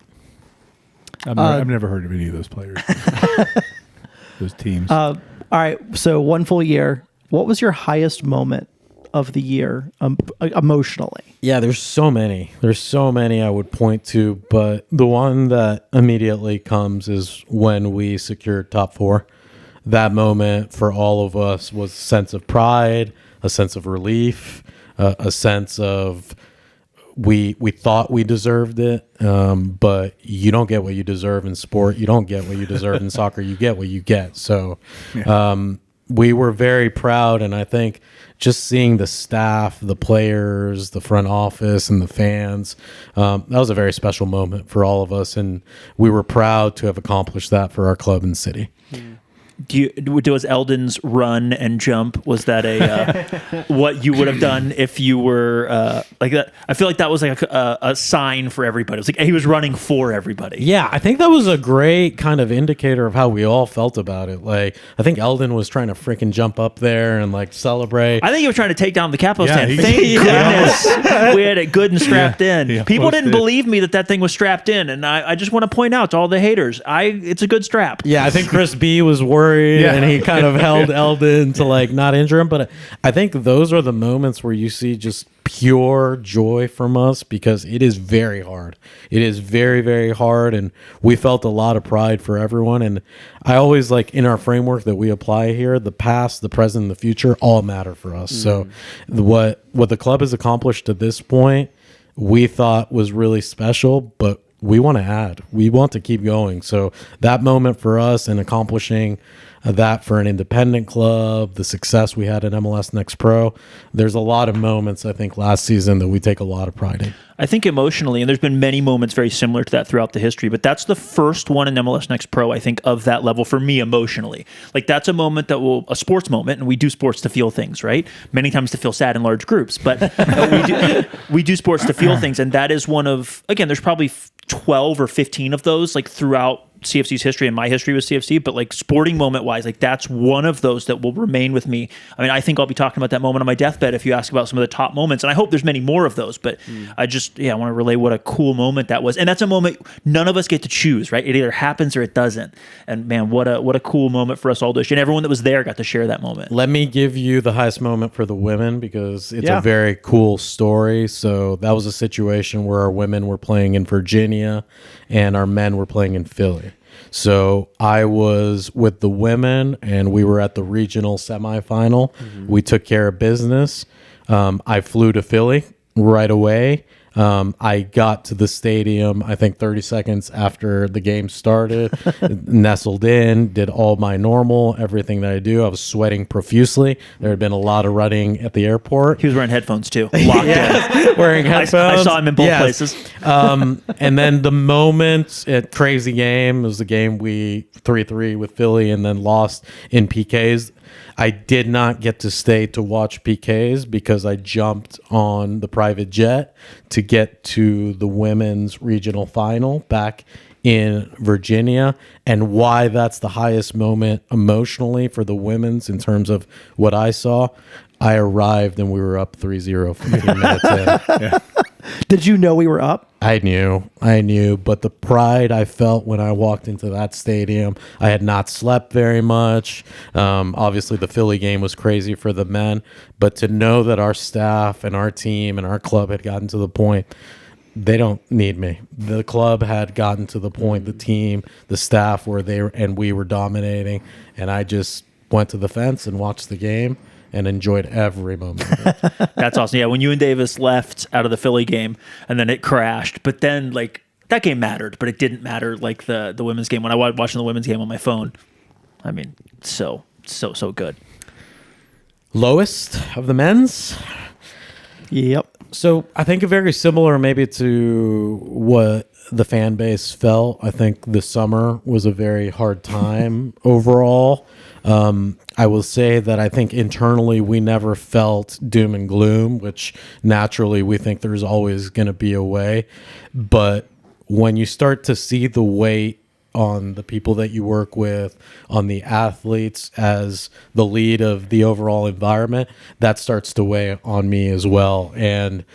I've never heard of any of those players, those teams. All right. So 1 full year. What was your highest moment of the year emotionally? Yeah, there's so many. There's so many I would point to, but the one that immediately comes is when we secured top 4. That moment for all of us was a sense of pride, a sense of relief, a sense of we thought we deserved it, but you don't get what you deserve in sport. You don't get what you deserve in soccer. You get what you get. So we were very proud, and I think just seeing the staff, the players, the front office, and the fans, that was a very special moment for all of us, and we were proud to have accomplished that for our club and city. Was Eldon's run and jump, was that a what you would have done if you were like that? I feel like that was like a sign for everybody. It was like he was running for everybody. Yeah, I think that was a great kind of indicator of how we all felt about it. Like, I think Eldon was trying to freaking jump up there and like celebrate. I think he was trying to take down the capo Yeah, stand. he- Thank he goodness we had it good and strapped in. he People almost didn't did. believe me that thing was strapped in, and I just want to point out to all the haters, it's a good strap. Yeah, I think Chris B was worried Yeah. and he kind of held Eldon to like not injure him. But I think those are the moments where you see just pure joy from us, because it is very hard. It is very, very hard. And we felt a lot of pride for everyone. And I always like in our framework that we apply here, the past, the present, and the future all matter for us. So what the club has accomplished to this point, we thought was really special, but we want to add. We want to keep going. So that moment for us and accomplishing that for an independent club, the success we had at MLS Next Pro, there's a lot of moments, I think, last season that we take a lot of pride in. I think emotionally, and there's been many moments very similar to that throughout the history, but that's the first one in MLS Next Pro, I think, of that level for me emotionally. Like, that's a moment a sports moment, and we do sports to feel things, right? Many times to feel sad in large groups, but we do sports to feel things, and that is one of, again, there's probably 12 or 15 of those, like, throughout CFC's history and my history with CFC, but like sporting moment wise, like that's one of those that will remain with me. I mean, I think I'll be talking about that moment on my deathbed if you ask about some of the top moments, and I hope there's many more of those, but I want to relay what a cool moment that was. And that's a moment none of us get to choose, right? It either happens or it doesn't. And man, what a cool moment for us all to share. And everyone that was there got to share that moment. Let me give you the highest moment for the women, because it's Yeah. a very cool story. So that was a situation where our women were playing in Virginia and our men were playing in Philly. So I was with the women and we were at the regional semifinal. We took care of business. I flew to Philly right away. I got to the stadium, I think 30 seconds after the game started, nestled in, did all my normal, everything that I do. I was sweating profusely. There had been a lot of running at the airport. He was wearing headphones too, locked in. Wearing headphones. I saw him in both Yes. places. And then the moment at crazy game, it was the game we 3-3 with Philly and then lost in PKs. I did not get to stay to watch PKs because I jumped on the private jet to get to the women's regional final back in Virginia. And why that's the highest moment emotionally for the women's in terms of what I saw, I arrived and we were up 3-0 15 minutes in. Did you know we were up? I knew, but the pride I felt when I walked into that stadium, I had not slept very much. Obviously, the Philly game was crazy for the men, but to know that our staff and our team and our club had gotten to the point, they don't need me. The club had gotten to the point, the team, the staff were there, and we were dominating, and I just went to the fence and watched the game and enjoyed every moment of it. That's awesome. Yeah, when you and Davis left out of the Philly game and then it crashed, but then like that game mattered, but it didn't matter like the women's game. When I was watching the women's game on my phone, I mean, so good. Lowest of the men's? Yep. So I think very similar maybe to what the fan base felt. I think the summer was a very hard time overall. I will say that I think internally we never felt doom and gloom, which naturally we think there's always going to be a way. But when you start to see the weight on the people that you work with, on the athletes as the lead of the overall environment, that starts to weigh on me as well. And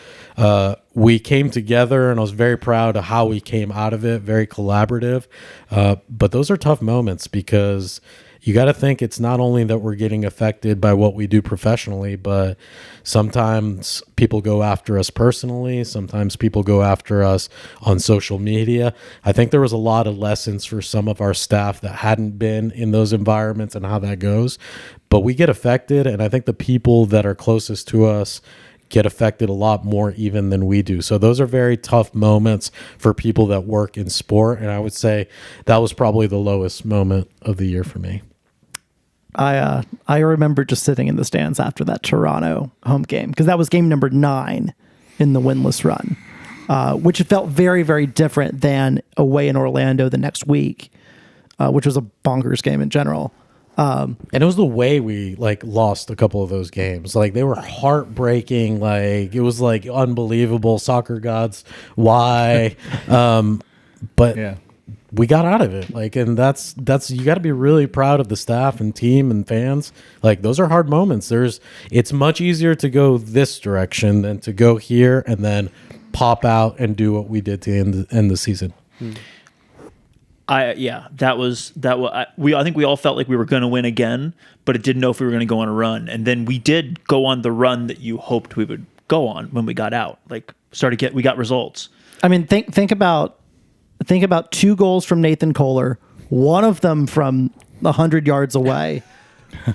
We came together, and I was very proud of how we came out of it, very collaborative. But those are tough moments because you got to think it's not only that we're getting affected by what we do professionally, but sometimes people go after us personally. Sometimes people go after us on social media. I think there was a lot of lessons for some of our staff that hadn't been in those environments and how that goes. But we get affected, and I think the people that are closest to us get affected a lot more even than we do. So those are very tough moments for people that work in sport. And I would say that was probably the lowest moment of the year for me. I remember just sitting in the stands after that Toronto home game, because that was game number 9 in the winless run, which felt very, very different than away in Orlando the next week, which was a bonkers game in general. And it was the way we lost a couple of those games. Like, they were heartbreaking. Like, it was like unbelievable. Soccer gods, why? But Yeah. we got out of it. And that's you got to be really proud of the staff and team and fans. Like, those are hard moments. It's much easier to go this direction than to go here and then pop out and do what we did to end the season. I think we all felt like we were going to win again, but it didn't know if we were going to go on a run. And then we did go on the run that you hoped we would go on when we got out. We got results. I mean, think about 2 goals from Nathan Kohler, one of them from 100 yards away,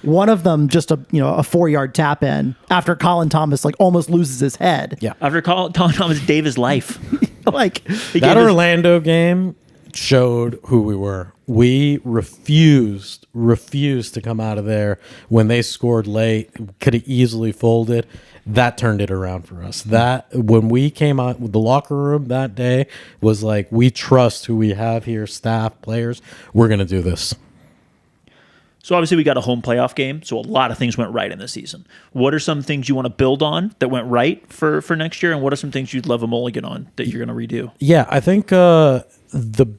one of them just a 4-yard tap in after Colin Thomas almost loses his head. Yeah, after Colin Thomas gave his life. That Orlando game showed who we were. We refused to come out of there when they scored late. Could have easily folded. That turned it around for us. That when we came out with the locker room that day was like, we trust who we have here, staff, players. We're going to do this. So obviously we got a home playoff game, so a lot of things went right in the season. What are some things you want to build on that went right for next year, and what are some things you'd love a mulligan on that you're going to redo? Yeah, I think the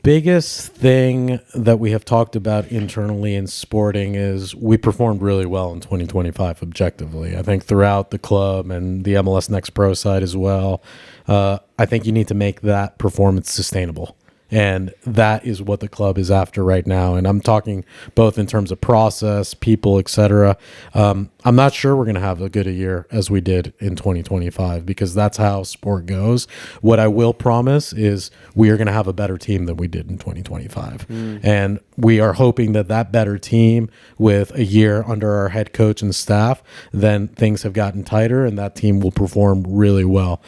biggest thing that we have talked about internally in Sporting is we performed really well in 2025 objectively. I think throughout the club and the MLS Next Pro side as well, I think you need to make that performance sustainable. And that is what the club is after right now. And I'm talking both in terms of process, people, etc. I'm not sure we're going to have as good a year as we did in 2025 because that's how sport goes. What I will promise is we are going to have a better team than we did in 2025. And we are hoping that better team with a year under our head coach and staff, then things have gotten tighter and that team will perform really well.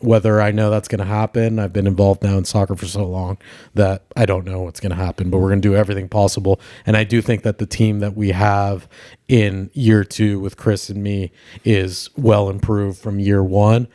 Whether I know that's going to happen, I've been involved now in soccer for so long that I don't know what's going to happen, but we're going to do everything possible. And I do think that the team that we have in year 2 with Chris and me is well improved from year 1.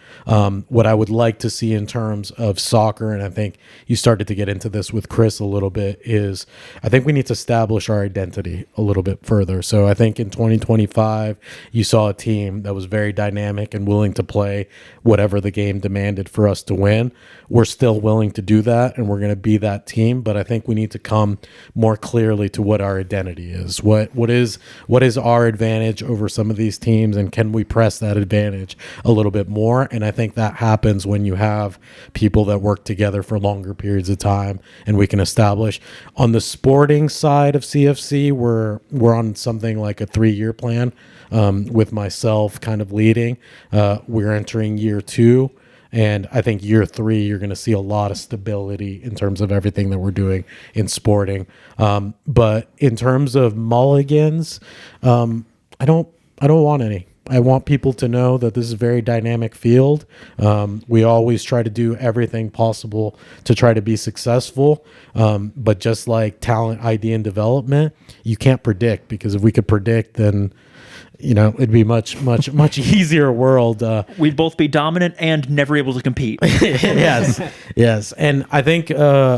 What I would like to see in terms of soccer, and I think you started to get into this with Chris a little bit, is I think we need to establish our identity a little bit further. So I think in 2025, you saw a team that was very dynamic and willing to play whatever the game demanded for us to win. We're still willing to do that, and we're going to be that team, but I think we need to come more clearly to what our identity is. What is our advantage over some of these teams, and can we press that advantage a little bit more? And I think that happens when you have people that work together for longer periods of time, and we can establish. On the Sporting side of CFC, we're on something like a 3-year plan with myself kind of leading. We're entering year 2. And I think year 3, you're going to see a lot of stability in terms of everything that we're doing in Sporting. But in terms of mulligans, I don't want any. I want people to know that this is a very dynamic field. We always try to do everything possible to try to be successful. But just like talent, ID, and development, you can't predict, because if we could predict, then it'd be much easier world. We'd both be dominant and never able to compete. Yes. And I think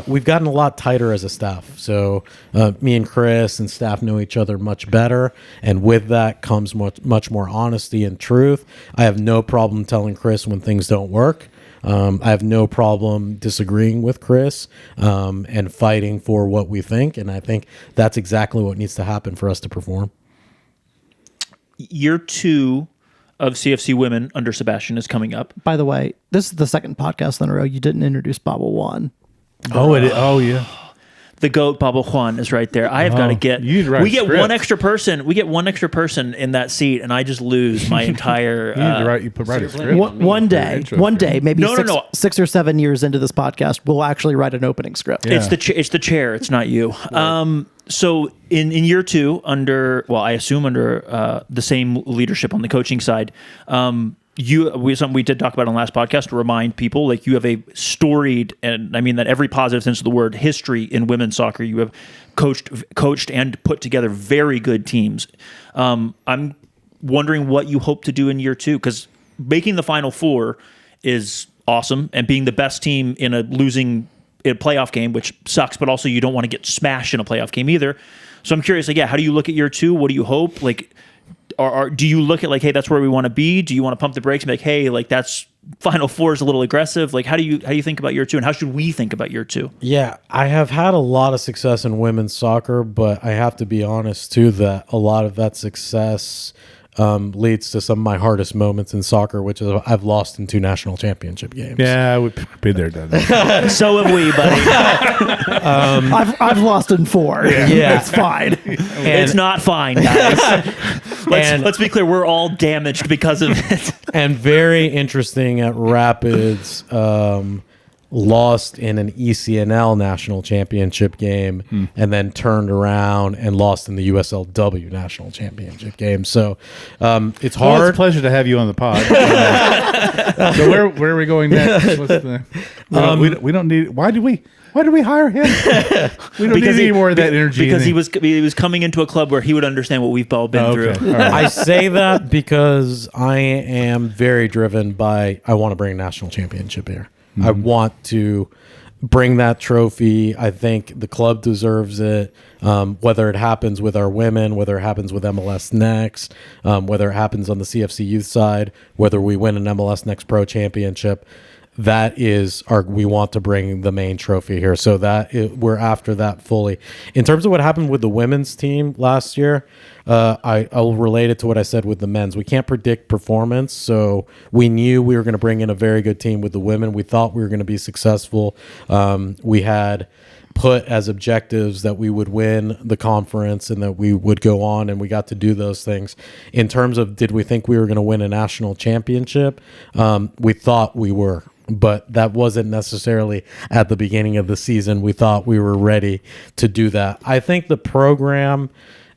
we've gotten a lot tighter as a staff. So me and Chris and staff know each other much better. And with that comes much more honesty and truth. I have no problem telling Chris when things don't work. I have no problem disagreeing with Chris and fighting for what we think. And I think that's exactly what needs to happen for us to perform. Year 2, of CFC women under Sebastian is coming up. By the way, this is the second podcast in a row you didn't introduce Bobble One. Oh, it is. Oh, yeah. The goat Pablo Juan is right there. I have got to get. you need to write We a get script. one extra person. We get one extra person in that seat, and I just lose my entire. You need to write a script. One day, maybe No. 6 or 7 years into this podcast, we'll actually write an opening script. Yeah. It's the chair. It's not you. So in year two, I assume under the same leadership on the coaching side, something we did talk about on the last podcast to remind people, like, you have a storied, and I mean that every positive sense of the word, history in women's soccer. You have coached and put together very good teams. I'm wondering what you hope to do in year two, because making the Final Four is awesome, and being the best team in a playoff game, which sucks, but also you don't want to get smashed in a playoff game either. So I'm curious, like, how do you look at year two? What do you hope? Like, do you look at, like, hey, that's where we want to be? Do you want to pump the brakes and be like, hey, like, that's Final Four is a little aggressive? Like, how do you think about year two, and how should we think about year two? Yeah, I have had a lot of success in women's soccer, but I have to be honest too that a lot of that success leads to some of my hardest moments in soccer, which is I've lost in 2 national championship games. Yeah, we've been there, done that. So have we, buddy. I've lost in 4. Yeah. It's fine. It's not fine, guys. Let's be clear. We're all damaged because of it. And very interesting at Rapids, lost in an ECNL national championship game and then turned around and lost in the USLW national championship game. So it's Well, hard. it's a pleasure to have you on the pod. So where are we going next? We don't need. Why do we hire him? We don't need any more of that energy. Because he was coming into a club where he would understand what we've all been through. All right. I say that because I am very driven by I want to bring a national championship here. I want to bring that trophy. I think the club deserves it. Whether it happens with our women, whether it happens with MLS Next, whether it happens on the CFC youth side, whether we win an MLS Next Pro Championship, that is we want to bring the main trophy here. So we're after that fully. In terms of what happened with the women's team last year, I'll relate it to what I said with the men's. We can't predict performance, so we knew we were going to bring in a very good team with the women. We thought we were going to be successful. We had put as objectives that we would win the conference and that we would go on, and we got to do those things. In terms of did we think we were going to win a national championship, we thought we were. But that wasn't necessarily at the beginning of the season. We thought we were ready to do that. I think that program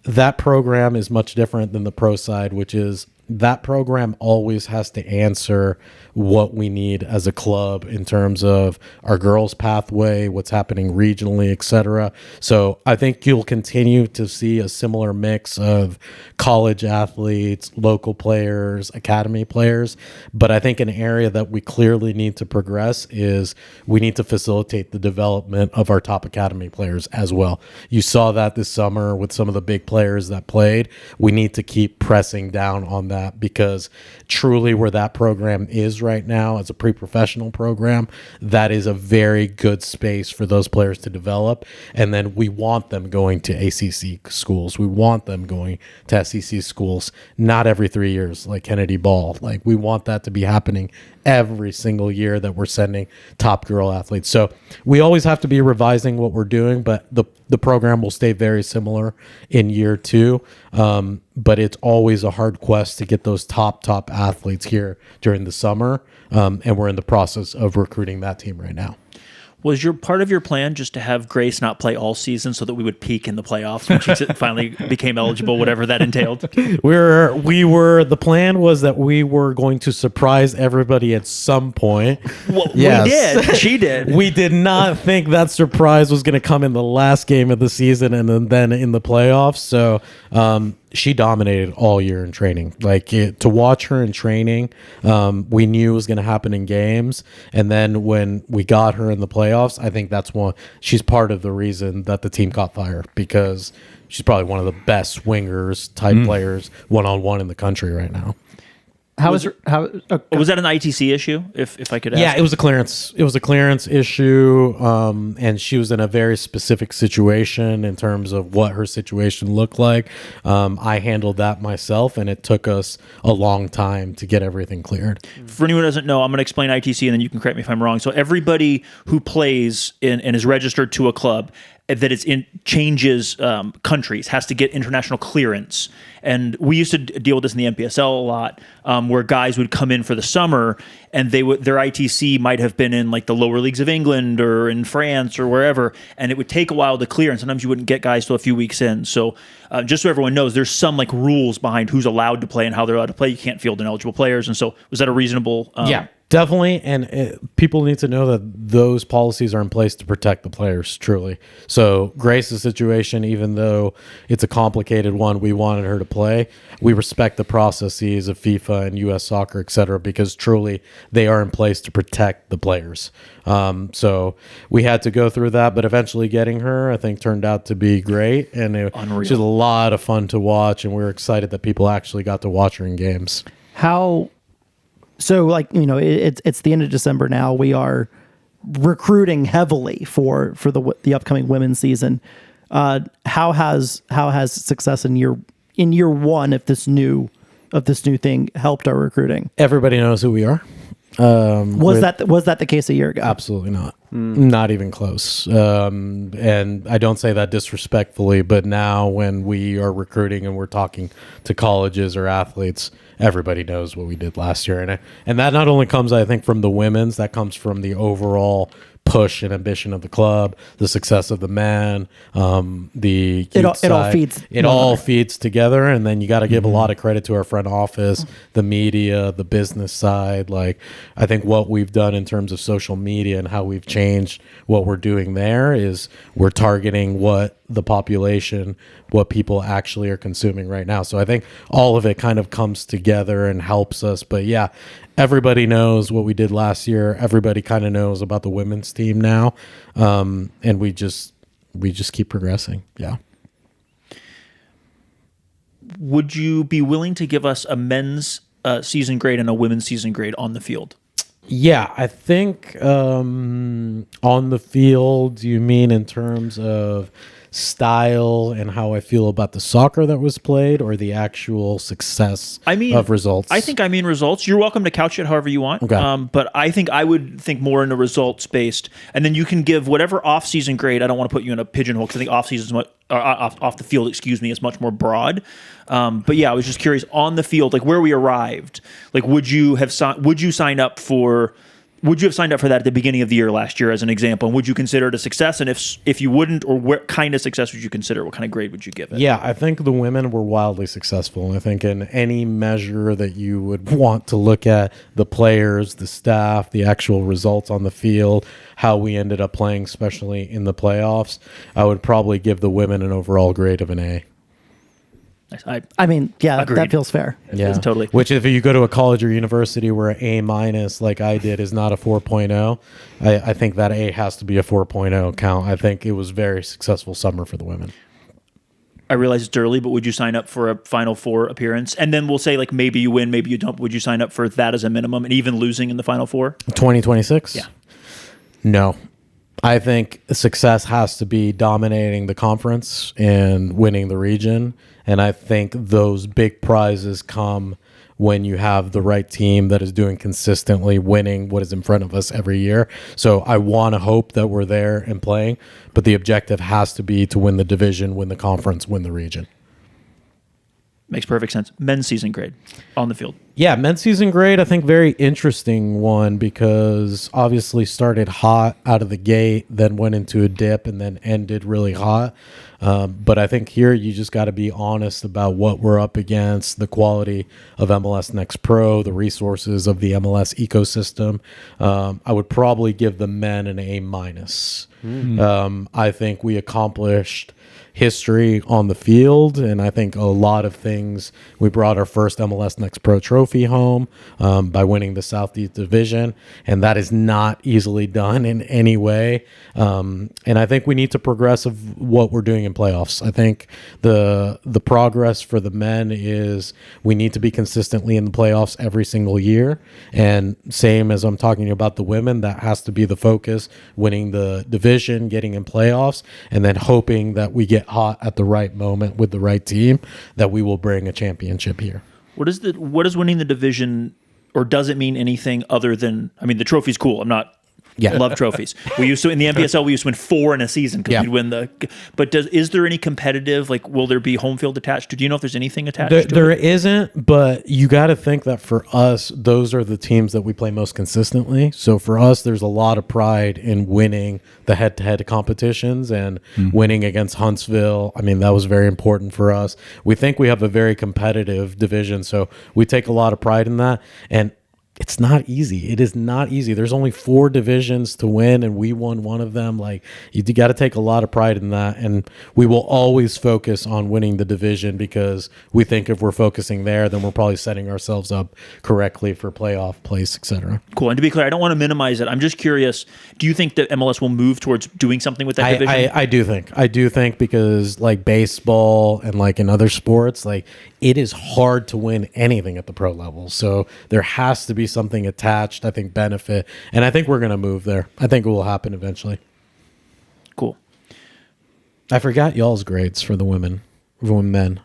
is much different than the pro side, which is that program always has to answer what we need as a club in terms of our girls' pathway, what's happening regionally, etc. So I think you'll continue to see a similar mix of college athletes, local players, academy players. But I think an area that we clearly need to progress is we need to facilitate the development of our top academy players as well. You saw that this summer with some of the big players that played. We need to keep pressing down on that, because truly where that program is right now as a pre-professional program, that is a very good space for those players to develop. And then we want them going to ACC schools. We want them going to SEC schools, not every 3 years like Kennedy Ball. Like, we want that to be happening every single year that we're sending top girl athletes. So we always have to be revising what we're doing, but the program will stay very similar in year two. But it's always a hard quest to get those top athletes here during the summer. And we're in the process of recruiting that team right now. Was your part of your plan just to have Grace not play all season so that we would peak in the playoffs when she finally became eligible, whatever that entailed? The plan was that we were going to surprise everybody at some point. Well, Yes. we did. She did. We did not think that surprise was going to come in the last game of the season and then in the playoffs. So she dominated all year in training. To watch her in training, we knew it was going to happen in games. And then when we got her in the playoffs, I think she's part of the reason that the team caught fire, because she's probably one of the best swingers type players one-on-one in the country right now. Was that an ITC issue? If I could ask. Yeah, it was a clearance. It was a clearance issue, and she was in a very specific situation in terms of what her situation looked like. I handled that myself, and it took us a long time to get everything cleared. For anyone who doesn't know, I'm going to explain ITC, and then you can correct me if I'm wrong. So everybody who plays and is registered to a club that it's in changes countries has to get international clearance. And we used to deal with this in the NPSL a lot, where guys would come in for the summer and their ITC might have been in like the lower leagues of England or in France or wherever, and it would take a while to clear, and sometimes you wouldn't get guys till a few weeks in. So just so everyone knows, there's some like rules behind who's allowed to play and how they're allowed to play. You can't field ineligible players, and so was that a reasonable? Yeah. Definitely, and people need to know that those policies are in place to protect the players, truly. So Grace's situation, even though it's a complicated one, we wanted her to play. We respect the processes of FIFA and U.S. Soccer, et cetera, because truly they are in place to protect the players. So we had to go through that, but eventually getting her, I think, turned out to be great, and it was just a lot of fun to watch, and we were excited that people actually got to watch her in games. So, like, you know, it's the end of December now. We are recruiting heavily for the upcoming women's season. How has success in year one of this new thing helped our recruiting? Everybody knows who we are. Was that the case a year ago? Absolutely not. Not even close. And I don't say that disrespectfully, but now when we are recruiting and we're talking to colleges or athletes, everybody knows what we did last year. And that not only comes, I think, from the women's, that comes from the overall push and ambition of the club, the success of the men, the it all feeds together. And then you got to give a lot of credit to our front office, the media, the business side. Like, I think what we've done in terms of social media and how we've changed what we're doing there is we're targeting what the population, what people actually are consuming right now. So I think all of it kind of comes together and helps us. But yeah, everybody knows what we did last year. Everybody kind of knows about the women's team now. And we just keep progressing. Yeah. Would you be willing to give us a men's season grade and a women's season grade on the field? Yeah, I think on the field, you mean in terms of style and how I feel about the soccer that was played, or the actual success of results? I think I mean results. You're welcome to couch it however you want. Okay. But I think I would think more in a results based, and then you can give whatever off-season grade. I don't want to put you in a pigeonhole because I think off-season is off the field, is much more broad. But yeah, I was just curious on the field, like where we arrived. Like, would you have signed up for that at the beginning of the year last year as an example? And would you consider it a success? And if you wouldn't, or what kind of success would you consider? What kind of grade would you give it? Yeah, I think the women were wildly successful. I think in any measure that you would want to look at, the players, the staff, the actual results on the field, how we ended up playing, especially in the playoffs, I would probably give the women an overall grade of an A. I mean, yeah, agreed. That feels fair. Yeah, totally. Which, if you go to a college or university where an A- like I did is not a 4.0, I think that A has to be a 4.0 count. I think it was very successful summer for the women. I realize it's early, but would you sign up for a Final Four appearance? And then we'll say, like, maybe you win, maybe you don't. Would you sign up for that as a minimum, and even losing in the Final Four? 2026? Yeah. No. I think success has to be dominating the conference and winning the region. And I think those big prizes come when you have the right team that is doing consistently winning what is in front of us every year. So I want to hope that we're there and playing, but the objective has to be to win the division, win the conference, win the region. Makes perfect sense. Men's season grade on the field. Yeah, men's season grade, I think very interesting one, because obviously started hot out of the gate, then went into a dip, and then ended really hot. But I think here you just got to be honest about what we're up against, the quality of MLS Next Pro, the resources of the MLS ecosystem. I would probably give the men an A-. I think we accomplished history on the field, and I think a lot of things. We brought our first MLS Next Pro trophy home by winning the Southeast Division, and that is not easily done in any way. And I think we need to progress of what we're doing in playoffs. I think the progress for the men is we need to be consistently in the playoffs every single year, and same as I'm talking about the women, that has to be the focus: winning the division, getting in playoffs, and then hoping that we get hot at the right moment with the right team, that we will bring a championship here. What is winning the division, or does it mean anything other than, I mean, the trophy's cool. I'm not love trophies. We used to, in the NPSL, we used to win 4 in a season because we'd win but is there any competitive, like, will there be home field attached to? Do you know if there's anything attached to it? There isn't, but you got to think that for us, those are the teams that we play most consistently. So for us, there's a lot of pride in winning the head-to-head competitions and winning against Huntsville. I mean, that was very important for us. We think we have a very competitive division, so we take a lot of pride in that. And it's not easy. It is not easy. There's only 4 divisions to win, and we won one of them. Like, you got to take a lot of pride in that, and we will always focus on winning the division because we think if we're focusing there, then we're probably setting ourselves up correctly for playoff place, etc. Cool. And to be clear, I don't want to minimize it. I'm just curious, do you think that MLS will move towards doing something with that division? I do think because, like, baseball and like in other sports, like, it is hard to win anything at the pro level. So there has to be something attached, I think, benefit. And I think we're going to move there. I think it will happen eventually. Cool. I forgot y'all's grades for the men.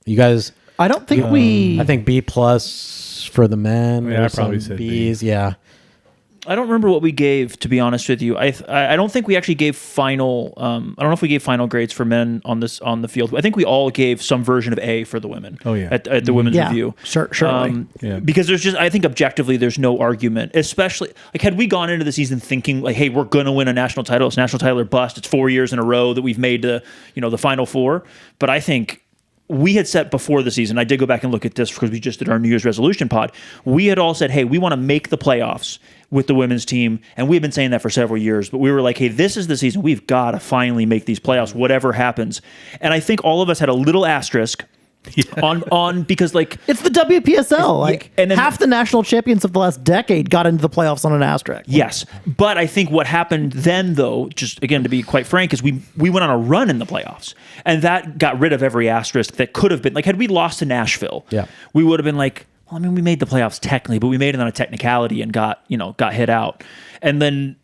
You guys, I don't think we. I think B+ for the men. Yeah, or I probably some said B. Bs. Yeah. I don't remember what we gave, to be honest with you. I don't think we actually gave final. I don't know if we gave final grades for men on the field. I think we all gave some version of A for the women. Oh, yeah. At the women's review. Certainly. Because there's just, I think objectively there's no argument. Especially, like, had we gone into the season thinking like, hey, we're gonna win a national title. It's national title or bust. It's 4 years in a row that we've made the Final Four. But I think we had set before the season, I did go back and look at this because we just did our New Year's resolution pod. We had all said, hey, we want to make the playoffs with the women's team. And we've been saying that for several years. But we were like, hey, this is the season. We've got to finally make these playoffs, whatever happens. And I think all of us had a little asterisk on because, like, It's the WPSL. Like, and then half the national champions of the last decade got into the playoffs on an asterisk. yes. But I think what happened then, though, just again to be quite frank, is we went on a run in the playoffs, and that got rid of every asterisk that could have been, like, had we lost to Nashville, we would have been like, well, I mean, we made the playoffs technically, but we made it on a technicality and got hit out. And then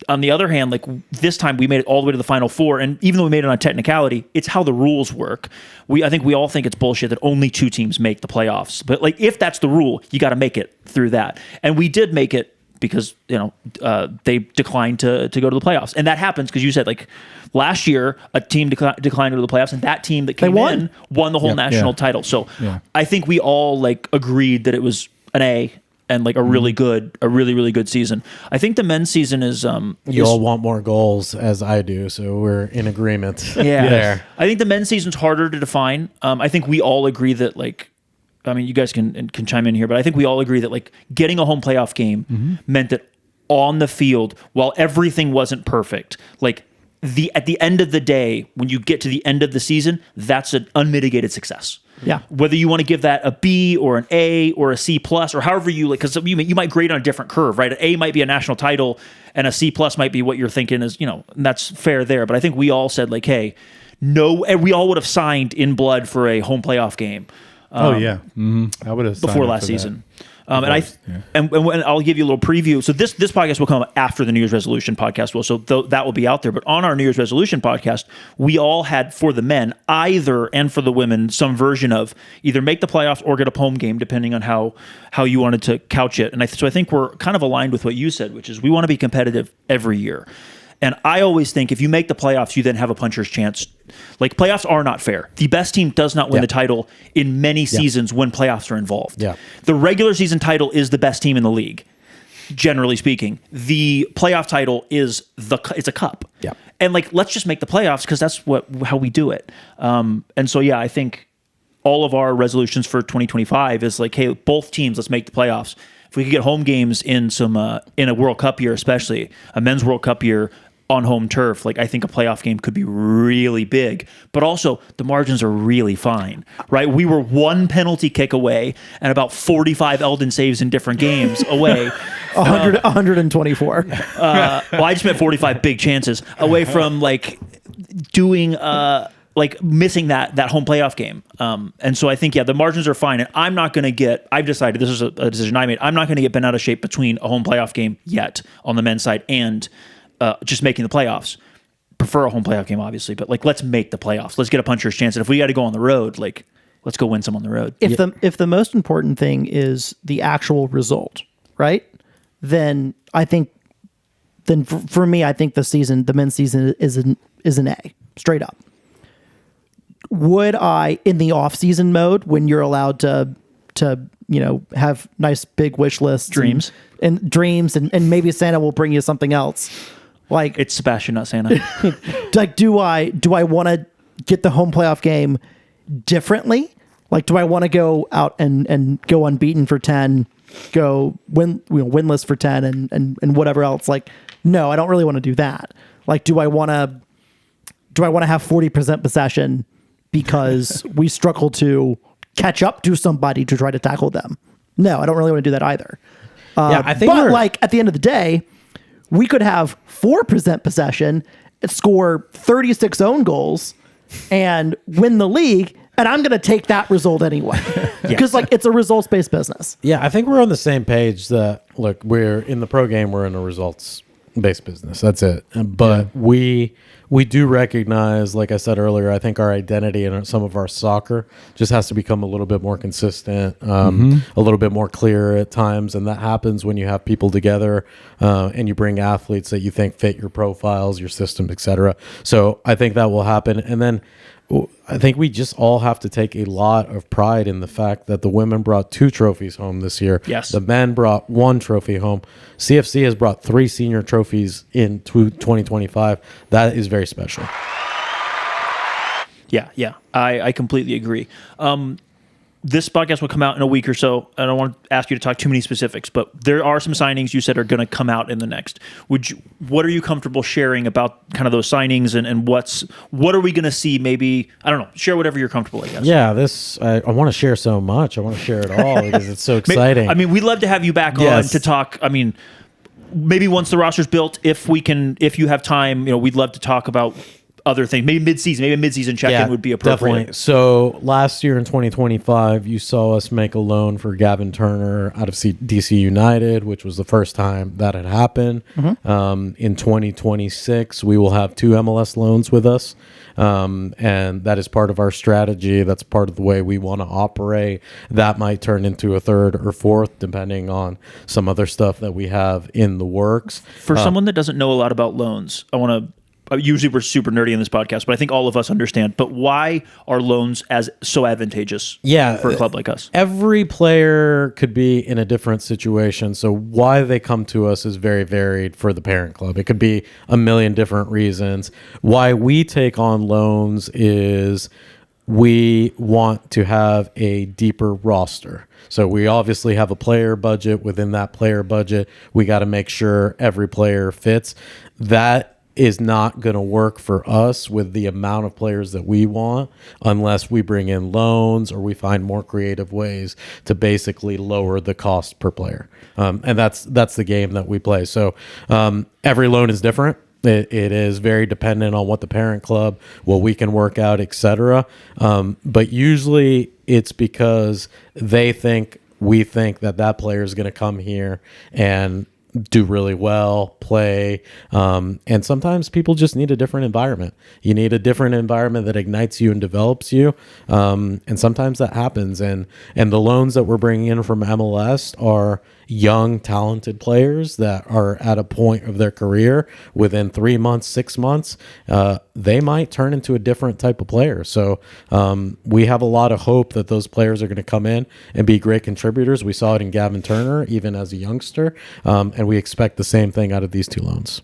on the other hand, like, this time we made it all the way to the Final Four, and even though we made it on a technicality, it's how the rules work. I think we all think it's bullshit that only 2 teams make the playoffs. But, like, if that's the rule, you got to make it through that. And we did make it because they declined to go to the playoffs, and that happens because you said, like, last year a team declined to go to the playoffs, and that team that came in won the whole national title. So I think we all, like, agreed that it was an A. And, like, a really good season. I think the men's season is. You all want more goals, as I do, so we're in agreement. There. I think the men's season's harder to define. I think we all agree that, like, I mean, you guys can chime in here, but I think we all agree that, like, getting a home playoff game meant that on the field, while everything wasn't perfect, like, at the end of the day, when you get to the end of the season, that's an unmitigated success. Yeah. Whether you want to give that a B or an A or a C plus or however you like, because you might grade on a different curve, right? An A might be a national title, and a C plus might be what you're thinking is, and that's fair there. But I think we all said, like, hey, no, and we all would have signed in blood for a home playoff game. I would have before last season. And I'll give you a little preview. So this podcast will come after the New Year's resolution podcast will. So that will be out there. But on our New Year's resolution podcast, we all had for the men and for the women some version of either make the playoffs or get a home game, depending on how you wanted to couch it. And so I think we're kind of aligned with what you said, which is we want to be competitive every year. And I always think if you make the playoffs, you then have a puncher's chance. Like, playoffs are not fair. The best team does not win the title in many seasons when playoffs are involved. The regular season title is the best team in the league, generally speaking. The playoff title is it's a cup. And, like, let's just make the playoffs because that's how we do it. And so, I think all of our resolutions for 2025 is like, hey, both teams, let's make the playoffs. If we could get home games in a World Cup year, especially a men's World Cup year, on home turf, like I think a playoff game could be really big, but also the margins are really fine, right? We were one penalty kick away and about 45 Eldon saves in different games away. 124. Well, I just meant 45 big chances away from like doing like missing that home playoff game. And so I think, the margins are fine. And I'm not going to get, I've decided, this is a decision I made, I'm not going to get bent out of shape between a home playoff game yet on the men's side and just making the playoffs. Prefer a home playoff game, obviously, but like, let's make the playoffs. Let's get a puncher's chance. And if we got to go on the road, like, let's go win some on the road. If the most important thing is the actual result, right? Then I think, for me, I think the men's season is an A, straight up. Would I, in the off-season mode, when you're allowed to have nice big wish lists, Dreams. and dreams, and maybe Santa will bring you something else, like It's Sebastian, not Santa. like do I want to get the home playoff game differently? Like, do I want to go out and go unbeaten for 10, go winless for 10, and whatever else? Like, no, I don't really want to do that. Like, do I want to have 40% possession because we struggle to catch up to somebody to try to tackle them? No, I don't really want to do that either. I think but like at the end of the day, we could have 4% possession, score 36 own goals, and win the league. And I'm going to take that result anyway, because like it's a results-based business. Yeah, I think we're on the same page that, look, we're in the pro game, we're in a results-based business. That's it. But we do recognize, like I said earlier, I think our identity and some of our soccer just has to become a little bit more consistent, a little bit more clear at times. And that happens when you have people together and you bring athletes that you think fit your profiles, your system, et cetera. So I think that will happen. And then I think we just all have to take a lot of pride in the fact that the women brought 2 trophies home this year. Yes. The men brought 1 trophy home. CFC has brought 3 senior trophies in 2025. That is very special. Yeah. I completely agree. This podcast will come out in a week or so. I don't want to ask you to talk too many specifics, but there are some signings you said are going to come out in the next. What are you comfortable sharing about kind of those signings and what are we going to see? Maybe, I don't know, share whatever you're comfortable, I guess. Yeah, I want to share so much. I want to share it all because it's so exciting. I mean, we'd love to have you back on to talk. I mean, maybe once the roster's built, if you have time, we'd love to talk about other things. Maybe mid-season check-in would be appropriate. Definitely. So last year in 2025, you saw us make a loan for Gavin Turner out of DC United, which was the first time that had happened. In 2026, we will have 2 MLS loans with us. And that is part of our strategy. That's part of the way we want to operate. That might turn into a 3rd or 4th, depending on some other stuff that we have in the works. For someone that doesn't know a lot about loans, usually we're super nerdy in this podcast, but I think all of us understand. But why are loans so advantageous for a club like us? Every player could be in a different situation. So why they come to us is very varied for the parent club. It could be a million different reasons. Why we take on loans is we want to have a deeper roster. So we obviously have a player budget. Within that player budget, we got to make sure every player fits. That is not going to work for us with the amount of players that we want unless we bring in loans or we find more creative ways to basically lower the cost per player. And that's the game that we play. So every loan is different. It is very dependent on what the parent club, what we can work out, etc. But usually it's because we think that player is going to come here and do really well, play, and sometimes people just need a different environment. You need a different environment that ignites you and develops you, and sometimes that happens. And the loans that we're bringing in from MLS are young, talented players that are at a point of their career within 3 months, 6 months. They might turn into a different type of player. So we have a lot of hope that those players are going to come in and be great contributors. We saw it in Gavin Turner, even as a youngster, and we expect the same thing out of these 2 loans.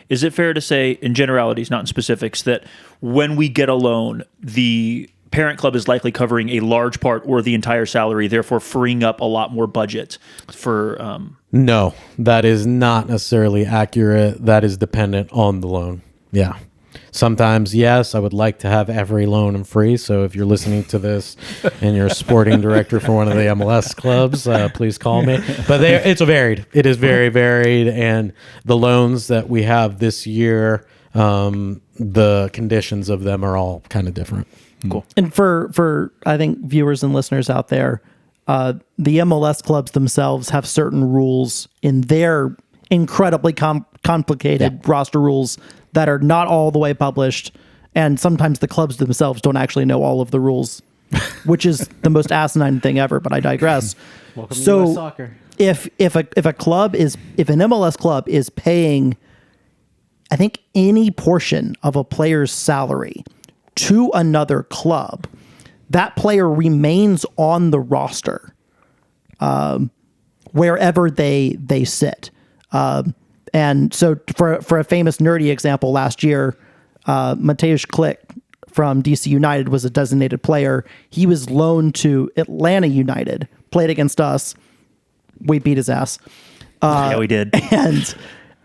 Is it fair to say, in generalities, not in specifics, that when we get a loan, the parent club is likely covering a large part or the entire salary, therefore freeing up a lot more budget for. No, that is not necessarily accurate. That is dependent on the loan. Yeah. Sometimes, yes, I would like to have every loan free. So if you're listening to this and you're a sporting director for one of the MLS clubs, please call me. But it's varied. It is very varied. And the loans that we have this year, the conditions of them are all kind of different. Cool. And for I think viewers and listeners out there, the MLS clubs themselves have certain rules in their incredibly complicated roster rules that are not all the way published, and sometimes the clubs themselves don't actually know all of the rules, which is the most asinine thing ever. But I digress. Welcome to So US soccer. if an MLS club is paying, I think, any portion of a player's salary to another club, that player remains on the roster wherever they sit. And so for a famous nerdy example, last year, Mateusz Klich from DC United was a designated player. He was loaned to Atlanta United, played against us. We beat his ass. Yeah, we did. And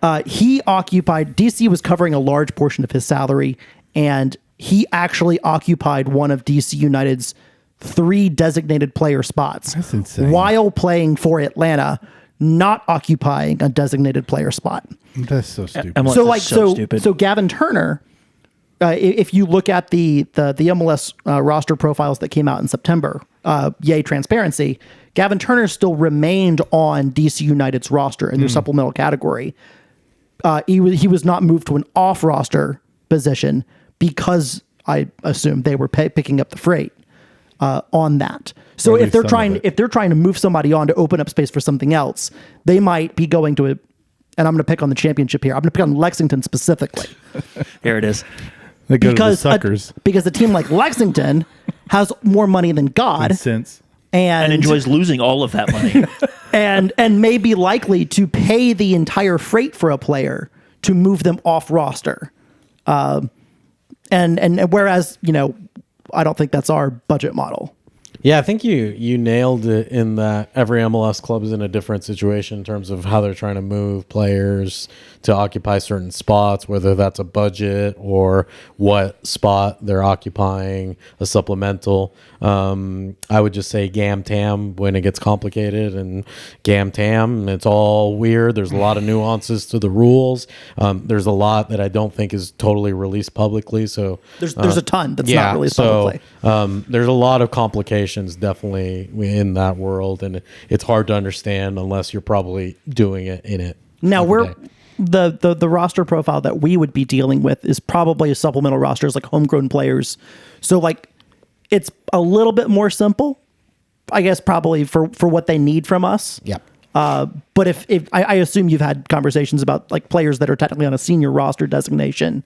DC was covering a large portion of his salary, and he actually occupied one of DC United's 3 designated player spots. That's insane. While playing for Atlanta, not occupying a designated player spot. That's so stupid. MLS is so stupid. So Gavin Turner, if you look at the MLS roster profiles that came out in September, yay transparency, Gavin Turner still remained on DC United's roster in their supplemental category. He was not moved to an off roster position because I assume they were picking up the freight on that. So Or at if they're least some of trying to move somebody on to open up space for something else, they might be going to it. And I'm going to pick on the championship here. I'm going to pick on Lexington specifically. Here it is. They go to the because suckers. because a team like Lexington has more money than God In sense. And enjoys losing all of that money. and may be likely to pay the entire freight for a player to move them off roster. And whereas, I don't think that's our budget model. Yeah, I think you nailed it in that every MLS club is in a different situation in terms of how they're trying to move players to occupy certain spots, whether that's a budget or what spot they're occupying, a supplemental. I would just say GAM-TAM when it gets complicated, and GAM-TAM, it's all weird. There's a lot of nuances to the rules. There's a lot that I don't think is totally released publicly. So There's a ton that's not released publicly. There's a lot of complications definitely in that world, and it's hard to understand unless you're probably doing it in it. Now every we're day. the roster profile that we would be dealing with is probably a supplemental rosters like homegrown players. So like it's a little bit more simple, I guess, probably for what they need from us. Yep. But if I assume you've had conversations about like players that are technically on a senior roster designation,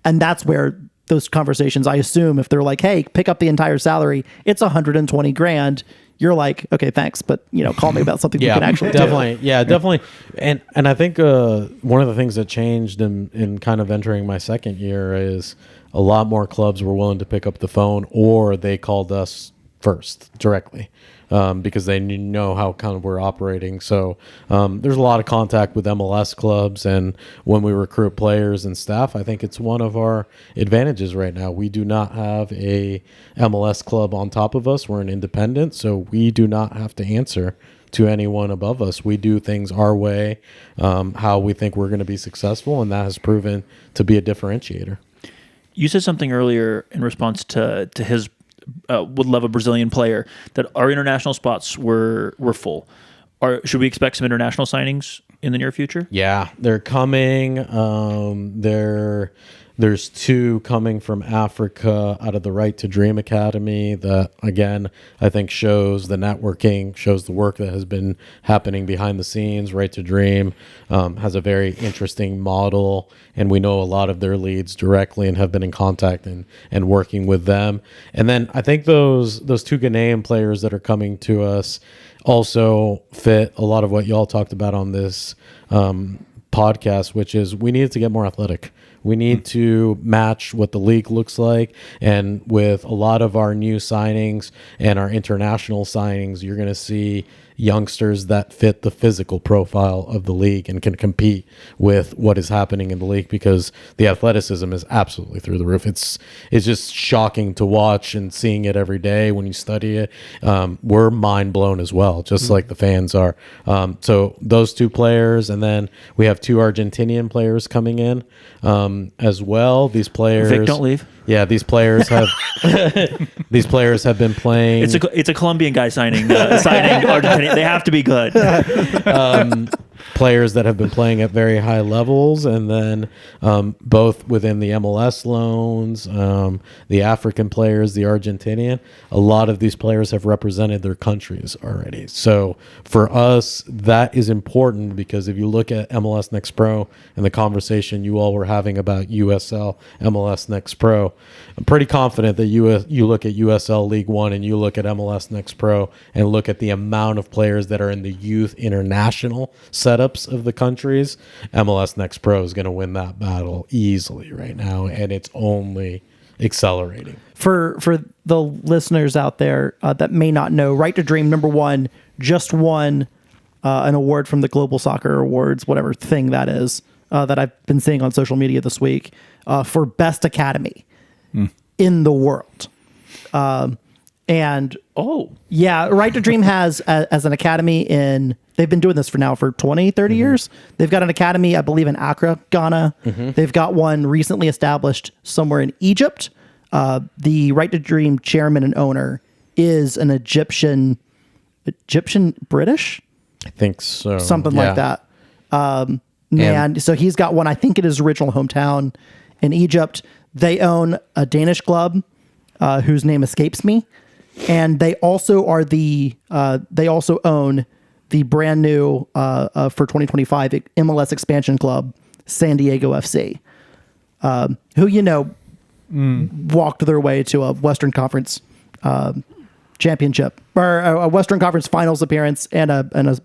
and that's where those conversations, I assume, if they're like, hey, pick up the entire salary, it's $120,000. You're like, okay, thanks, but call me about something we can actually definitely, do. yeah, definitely. And I think one of the things that changed in kind of entering my second year is a lot more clubs were willing to pick up the phone, or they called us first directly. Because they know how kind of we're operating. So there's a lot of contact with MLS clubs, and when we recruit players and staff, I think it's one of our advantages right now. We do not have a MLS club on top of us. We're an independent, so we do not have to answer to anyone above us. We do things our way, how we think we're going to be successful, and that has proven to be a differentiator. You said something earlier in response to his would love a Brazilian player, that our international spots were full. Should we expect some international signings in the near future? Yeah, they're coming. There's 2 coming from Africa out of the Right to Dream Academy that, again, I think shows the networking, shows the work that has been happening behind the scenes. Right to Dream has a very interesting model, and we know a lot of their leads directly and have been in contact and working with them. And then I think those 2 Ghanaian players that are coming to us also fit a lot of what y'all talked about on this podcast, which is we needed to get more athletic. We need to match what the league looks like. And with a lot of our new signings and our international signings, you're going to see youngsters that fit the physical profile of the league and can compete with what is happening in the league, because the athleticism is absolutely through the roof. It's just shocking to watch, and seeing it every day when you study it. We're mind blown as well, just like the fans are. So those two players, and then we have two Argentinian players coming in as well. These players, Vic, don't leave. Yeah, these players have these players have been playing. It's a Colombian guy signing Argentina. They have to be good. Players that have been playing at very high levels, and then both within the MLS loans, the African players, the Argentinian. A lot of these players have represented their countries already. So for us, that is important, because if you look at MLS Next Pro and the conversation you all were having about USL MLS Next Pro, I'm pretty confident that you look at USL League One and you look at MLS Next Pro and look at the amount of players that are in the youth international setups of the countries. MLS Next Pro is going to win that battle easily right now, and it's only accelerating. For the listeners out there that may not know, Right to Dream #1 just won an award from the Global Soccer Awards, whatever thing that is, that I've been seeing on social media this week, for Best Academy in the world. And yeah, Right to Dream has as an academy they've been doing this for 20, 30 years. They've got an academy, I believe, in Accra, Ghana. They've got one recently established somewhere in Egypt. The Right to Dream chairman and owner is an Egyptian British, I think so. something like that. And so he's got one, I think, in his original hometown in Egypt. They own a Danish club whose name escapes me, and they also are they also own the brand new for 2025 MLS expansion club, San Diego FC, who walked their way to a Western Conference championship, or a Western Conference Finals appearance, and a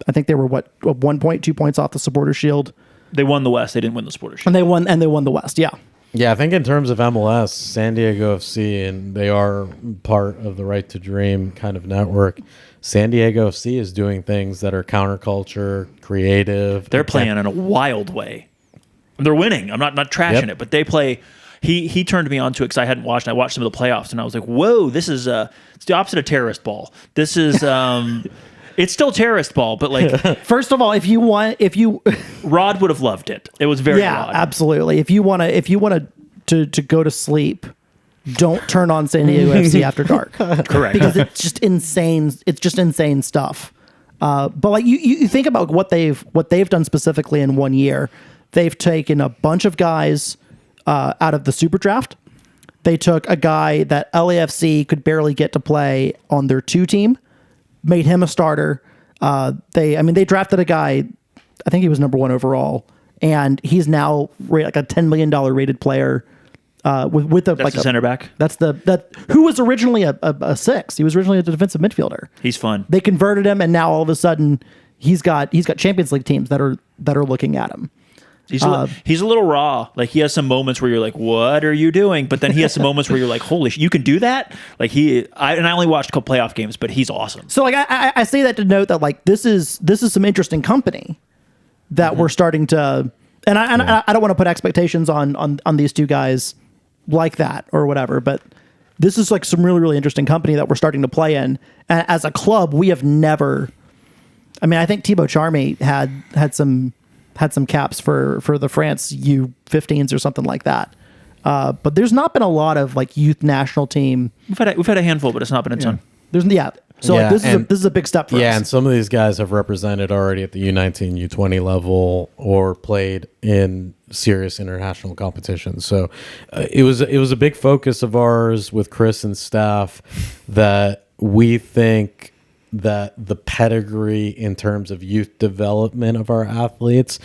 I think they were 1 point, 2 points off the Supporter Shield. They won the West. They didn't win the Supporter Shield. And they won the West. Yeah. Yeah, I think in terms of MLS, San Diego FC, and they are part of the Right to Dream kind of network. San Diego FC is doing things that are counterculture, creative. They're playing in a wild way. They're winning. I'm not trashing it, but they play. He turned me on to it because I hadn't watched. I watched some of the playoffs, and I was like, "Whoa, this is it's the opposite of terrorist ball. This is it's still terrorist ball, but like." First of all, if you Rod would have loved it. It was very yeah, Rod. absolutely. If you want to go to sleep, don't turn on San Diego FC after dark. Correct. Because it's just insane. It's just insane stuff. But like you think about what they've done specifically in 1 year. They've taken a bunch of guys out of the Super Draft. They took a guy that LAFC could barely get to play on their 2 team, made him a starter. They drafted a guy, I think he was #1 overall, and he's now like a $10 million rated player. With That's the center back. That's who was originally a 6. He was originally a defensive midfielder. He's fun. They converted him, and now all of a sudden he's got Champions League teams that are looking at him. He's a little raw. Like, he has some moments where you're like, "What are you doing?" But then he has some moments where you're like, "Holy shit, you can do that!" Like I only watched a couple playoff games, but he's awesome. So like I say that to note that like this is some interesting company that we're starting to, and I don't want to put expectations on these two guys like that or whatever, but this is like some really, really interesting company that we're starting to play in. And as a club, we have never. I mean, I think Thibaut Charmy had some caps for the France U15s or something like that. But there's not been a lot of like youth national team. We've had a handful, but it's not been a ton. So like, this is a big step for us. Yeah, and some of these guys have represented already at the U19, U20 level, or played in serious international competitions. So it was a big focus of ours with Chris and staff, that we think that the pedigree in terms of youth development of our athletes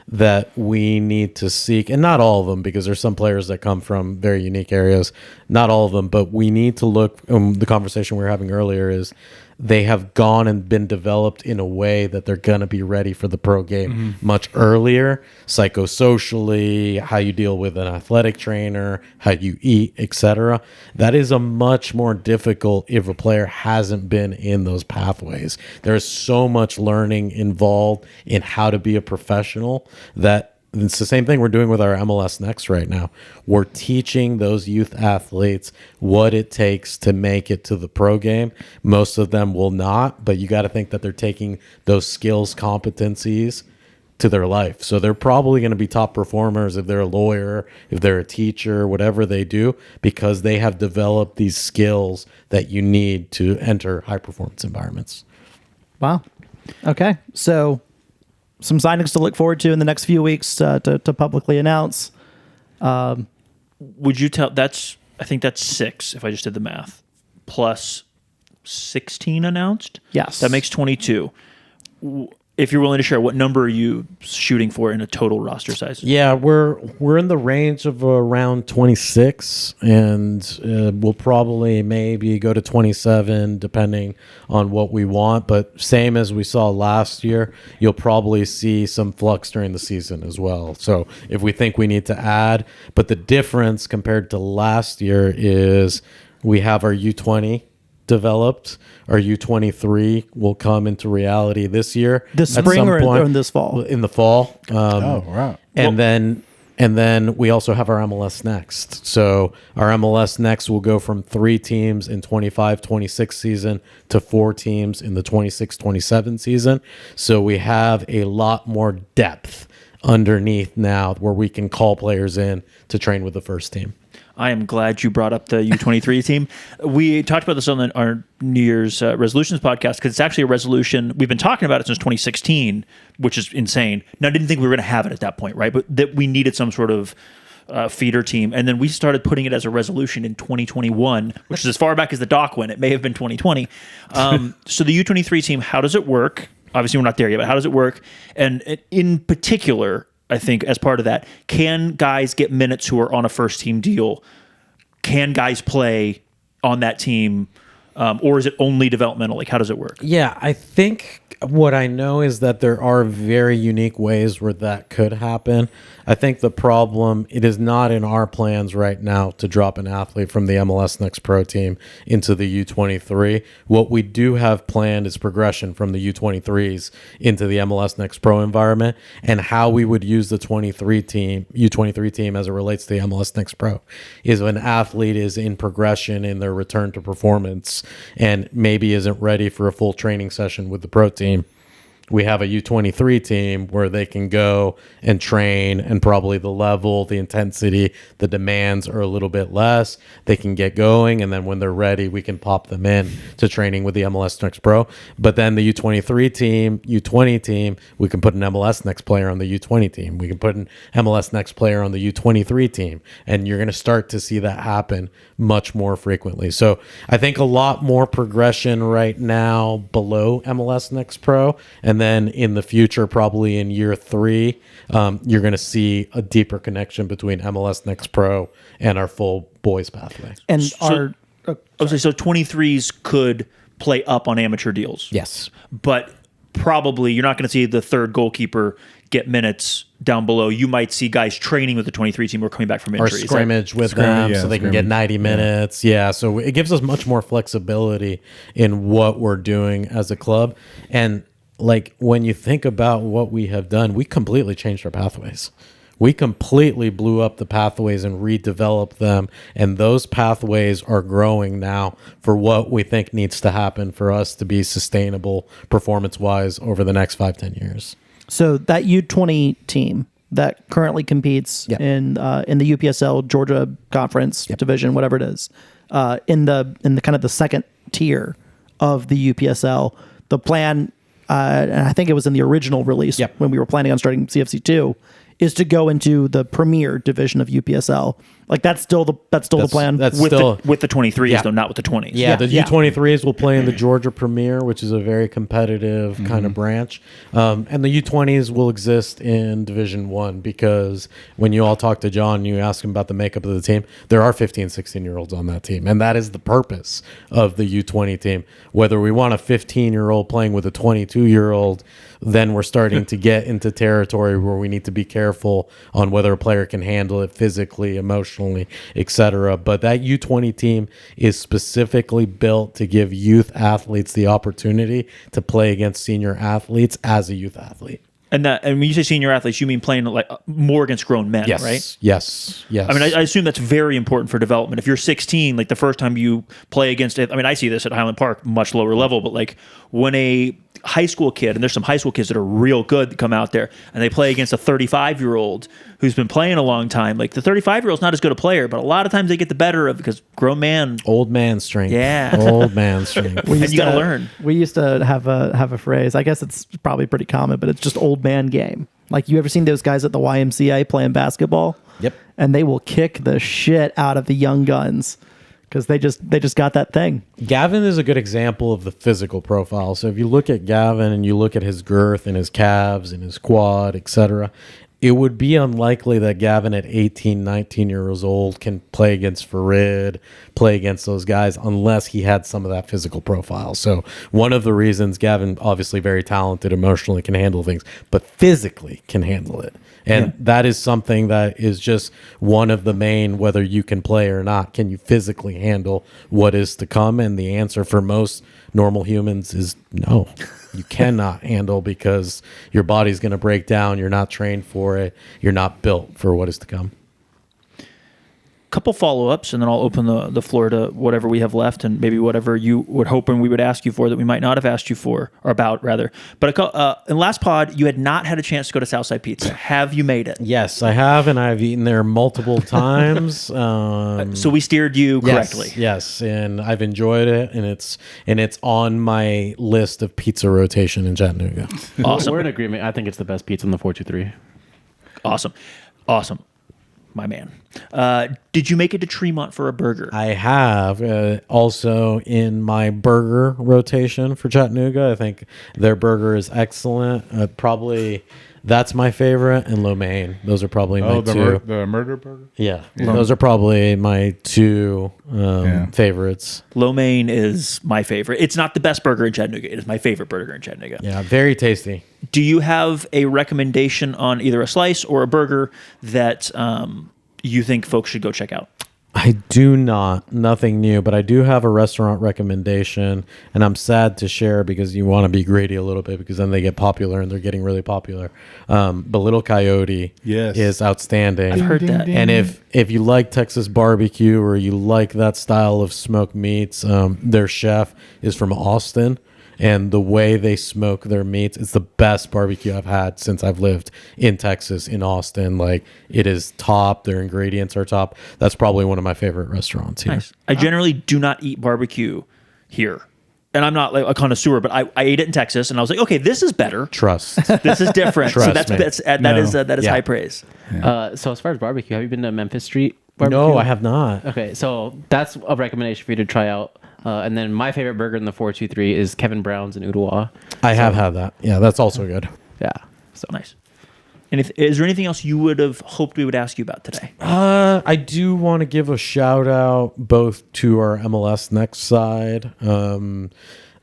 that we need to seek, and not all of them, because there's some players that come from very unique areas, not all of them, but we need to look, the conversation we were having earlier is they have gone and been developed in a way that they're going to be ready for the pro game much earlier, psychosocially, how you deal with an athletic trainer, how you eat, etc. That is a much more difficult if a player hasn't been in those pathways. There's so much learning involved in how to be a professional that it's the same thing we're doing with our MLS Next right now. We're teaching those youth athletes what it takes to make it to the pro game. Most of them will not, but you got to think that they're taking those skills, competencies to their life. So they're probably going to be top performers if they're a lawyer, if they're a teacher, whatever they do, because they have developed these skills that you need to enter high performance environments. Wow. Okay. So some signings to look forward to in the next few weeks to publicly announce. Would you tell I think that's 6 if I just did the math, plus 16 announced? Yes. That makes 22. If you're willing to share, what number are you shooting for in a total roster size? Yeah, we're in the range of around 26, and we'll probably maybe go to 27 depending on what we want. But same as we saw last year, you'll probably see some flux during the season as well. So if we think we need to add, but the difference compared to last year is we have our U20 developed. Our U23 will come into reality this year. This at spring some or point. in this fall? In the fall. Right. And then we also have our MLS Next. So our MLS Next will go from 3 teams in 25-26 season to 4 teams in the 26-27 season. So we have a lot more depth underneath now where we can call players in to train with the first team. I am glad you brought up the U23 team. We talked about this on our New Year's resolutions podcast because it's actually a resolution. We've been talking about it since 2016, which is insane. Now, I didn't think we were going to have it at that point, right? But that we needed some sort of feeder team. And then we started putting it as a resolution in 2021, which is as far back as the doc went. It may have been 2020. So the U23 team, how does it work? Obviously, we're not there yet, but how does it work? And in particular, I think as part of that, can guys get minutes who are on a first team deal? Can guys play on that team? Or is it only developmental? Like, how does it work? Yeah, I think what I know is that there are very unique ways where that could happen. I think the problem, it is not in our plans right now to drop an athlete from the MLS Next Pro team into the U23. What we do have planned is progression from the U23s into the MLS Next Pro environment, and how we would use the U23 team as it relates to the MLS Next Pro is when an athlete is in progression in their return to performance and maybe isn't ready for a full training session with the pro team. We have a U23 team where they can go and train, and probably the level, the intensity, the demands are a little bit less. They can get going, and then when they're ready, we can pop them in to training with the MLS Next Pro. But then the U23 team, U20 team, we can put an MLS Next player on the U20 team. We can put an MLS Next player on the U23 team, and you're going to start to see that happen much more frequently. So I think a lot more progression right now below MLS Next Pro, and then in the future, probably in year 3, you're going to see a deeper connection between MLS Next Pro and our full boys pathway. And So 23s could play up on amateur deals. Yes. But probably you're not going to see the third goalkeeper get minutes down below. You might see guys training with the 23 team or coming back from Or injury. scrimmage with them so they can get 90 minutes. Yeah, so it gives us much more flexibility in what we're doing as a club. And like when you think about what we have done, we completely changed our pathways. We completely blew up the pathways and redeveloped them, and those pathways are growing now for what we think needs to happen for us to be sustainable performance-wise over the next 5-10 years. So that U20 team that currently competes in the UPSL Georgia Conference division, whatever it is, in the kind of the second tier of the UPSL, the plan, and I think it was in the original release when we were planning on starting CFC2, is to go into the premier division of UPSL Like that's still the plan. That's with still the 23s Yeah. though, not with the 20s. Yeah, the Yeah. U23s will play in the Georgia Premier, which is a very competitive kind of branch. And the U20s will exist in Division 1 because when you all talk to John, you ask him about the makeup of the team, there are 15, 16-year-olds on that team. And that is the purpose of the U20 team. Whether we want a 15-year-old playing with a 22-year-old, then we're starting to get into territory where we need to be careful on whether a player can handle it physically, emotionally, etc. But that U20 team is specifically built to give youth athletes the opportunity to play against senior athletes as a youth athlete. And when you say senior athletes, you mean playing like more against grown men, Yes, right? yes. I mean, I assume that's very important for development. If you're 16, like the first time you play against it, I mean, I see this at Highland Park, much lower level, but like when a high school kid, and there's some high school kids that are real good that come out there and they play against a 35-year-old who's been playing a long time. Like the 35-year-old's not as good a player, but a lot of times they get the better of it because grown man. Old man strength. Yeah. Old man strength. And you got to learn. We used to have a phrase. I guess it's probably pretty common, but it's just old man game. Like you ever seen those guys at the YMCA playing basketball? Yep. And they will kick the shit out of the young guns because they just got that thing. Gavin is a good example of the physical profile. So if you look at Gavin and you look at his girth and his calves and his quad, etc., it would be unlikely that Gavin at 18, 19 years old can play against Farid, play against those guys, unless he had some of that physical profile. So one of the reasons Gavin, obviously very talented, emotionally can handle things, but physically can handle it. And that is something that is just one of the main, whether you can play or not, can you physically handle what is to come? And the answer for most normal humans is no. You cannot handle because your body's going to break down. You're not trained for it. You're not built for what is to come. Couple follow-ups, and then I'll open the floor to whatever we have left, and maybe whatever you would hope and we would ask you for that we might not have asked you for, or about, rather. But in last pod, you had not had a chance to go to Southside Pizza. Have you made it? Yes, I have, and I've eaten there multiple times. So we steered you correctly. Yes, and I've enjoyed it, and it's on my list of pizza rotation in Chattanooga. Awesome. We're in agreement. I think it's the best pizza in the 423. Awesome. My man. Did you make it to Tremont for a burger? I have also in my burger rotation for Chattanooga. I think their burger is excellent. Probably that's my favorite, and Lo Mein. Those are probably my two. The murder burger? Yeah, those are probably my two favorites. Lo Mein is my favorite. It's not the best burger in Chattanooga. It is my favorite burger in Chattanooga. Yeah, very tasty. Do you have a recommendation on either a slice or a burger that you think folks should go check out? I do not. Nothing new, but I do have a restaurant recommendation, and I'm sad to share because you want to be greedy a little bit because then they get popular, and they're getting really popular. But Little Coyote is outstanding. I've heard that. And if you like Texas barbecue or you like that style of smoked meats, their chef is from Austin. And the way they smoke their meats, it's the best barbecue I've had since I've lived in Texas, in Austin. Like, it is top. Their ingredients are top. That's probably one of my favorite restaurants here. Nice. I generally do not eat barbecue here. And I'm not like a connoisseur, but I ate it in Texas, and I was like, okay, this is better. Trust. This is different. Trust so that is Yeah. high praise. So as far as barbecue, have you been to Memphis Street barbecue? No, I have not. Okay, so that's a recommendation for you to try out. And then my favorite burger in the 423 is Kevin Brown's in Ottawa. I have had that. Yeah, that's also good. Yeah. So Nice. And is there anything else you would have hoped we would ask you about today? I do want to give a shout out both to our MLS Next side.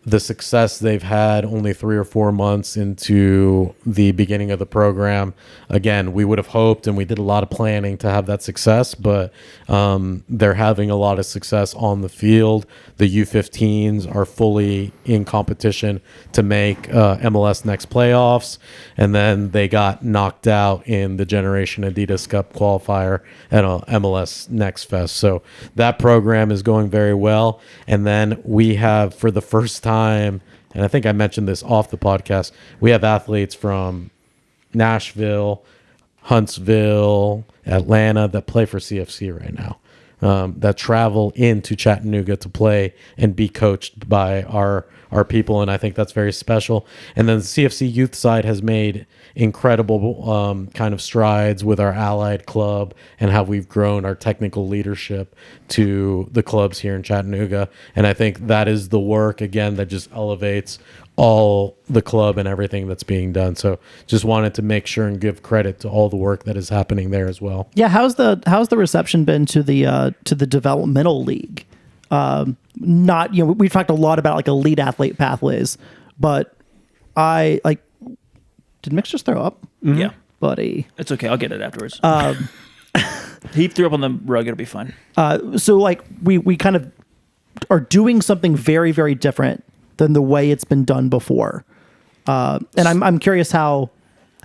The success they've had only 3 or 4 months into the beginning of the program. Again, we would have hoped, and we did a lot of planning to have that success, but they're having a lot of success on the field. The U15s are fully in competition to make MLS Next playoffs, and then they got knocked out in the Generation Adidas Cup qualifier at MLS Next Fest. So that program is going very well. And then we have, for the first time, and I think I mentioned this off the podcast, we have athletes from Nashville, Huntsville, Atlanta that play for CFC right now. that travel into Chattanooga to play and be coached by our people, and I think that's very special. And then the CFC youth side has made incredible kind of strides with our allied club and how we've grown our technical leadership to the clubs here in Chattanooga. And I think that is the work, again, that just elevates all the club and everything that's being done. So just wanted to make sure and give credit to all the work that is happening there as well. Yeah, how's the reception been to the developmental league? Not, we've talked a lot about like elite athlete pathways, but did Mix just throw up? Mm-hmm. Yeah, buddy. It's okay. I'll get it afterwards. He threw up on the rug. It'll be fine. So like we kind of are doing something very, very different than the way it's been done before. And I'm curious how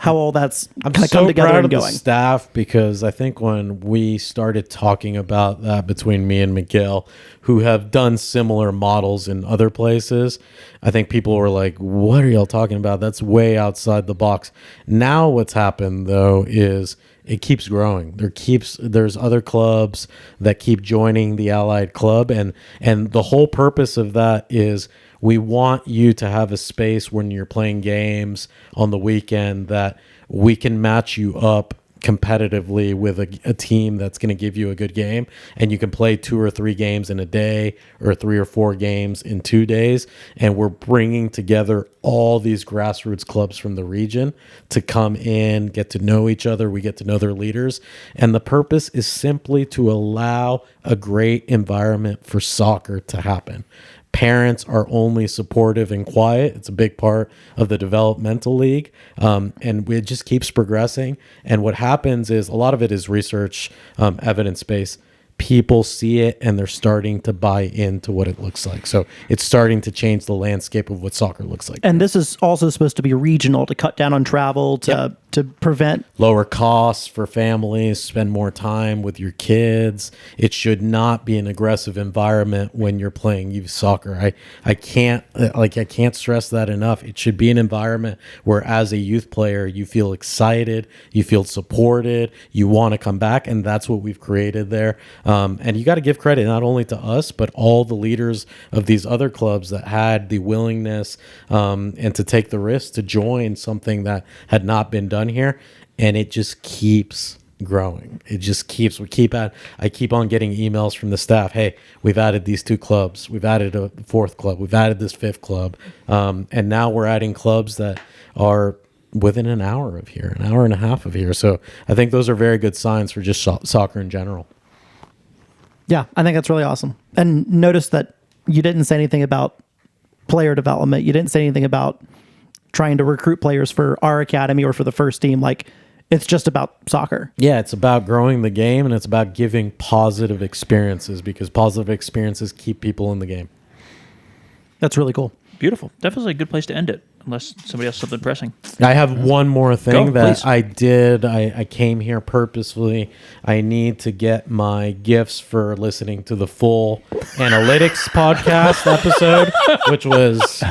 all that's kind of come together and going. The staff, because I think when we started talking about that between me and Miguel, who have done similar models in other places, I think people were like, what are y'all talking about? That's way outside the box. Now what's happened though is it keeps growing. There's other clubs that keep joining the allied club, and the whole purpose of that is we want you to have a space when you're playing games on the weekend that we can match you up competitively with a team that's going to give you a good game, and you can play 2 or 3 games in a day or 3 or 4 games in 2 days. And we're bringing together all these grassroots clubs from the region to come in, get to know each other. We get to know their leaders. And the purpose is simply to allow a great environment for soccer to happen. Parents are only supportive and quiet. It's a big part of the developmental league. And it just keeps progressing. And what happens is a lot of it is research, evidence-based. People see it and they're starting to buy into what it looks like. So it's starting to change the landscape of what soccer looks like. And this is also supposed to be regional to cut down on travel, to prevent lower costs for families, spend more time with your kids. It should not be an aggressive environment when you're playing youth soccer. I can't stress that enough. It should be an environment where as a youth player, you feel excited, you feel supported, you want to come back. And that's what we've created there. And you got to give credit not only to us, but all the leaders of these other clubs that had the willingness and to take the risk to join something that had not been done here. And it just keeps growing. I keep on getting emails from the staff. Hey, we've added these 2 clubs. We've added a 4th club. We've added this 5th club. And now we're adding clubs that are within an hour of here, an hour and a half of here. So I think those are very good signs for just soccer in general. Yeah, I think that's really awesome. And notice that you didn't say anything about player development. You didn't say anything about trying to recruit players for our academy or for the first team. Like, it's just about soccer. Yeah, it's about growing the game, and it's about giving positive experiences, because positive experiences keep people in the game. That's really cool. Beautiful. Definitely a good place to end it, unless somebody has something pressing. I have one more thing please. I did. I came here purposefully. I need to get my gifts for listening to the full analytics podcast episode, which was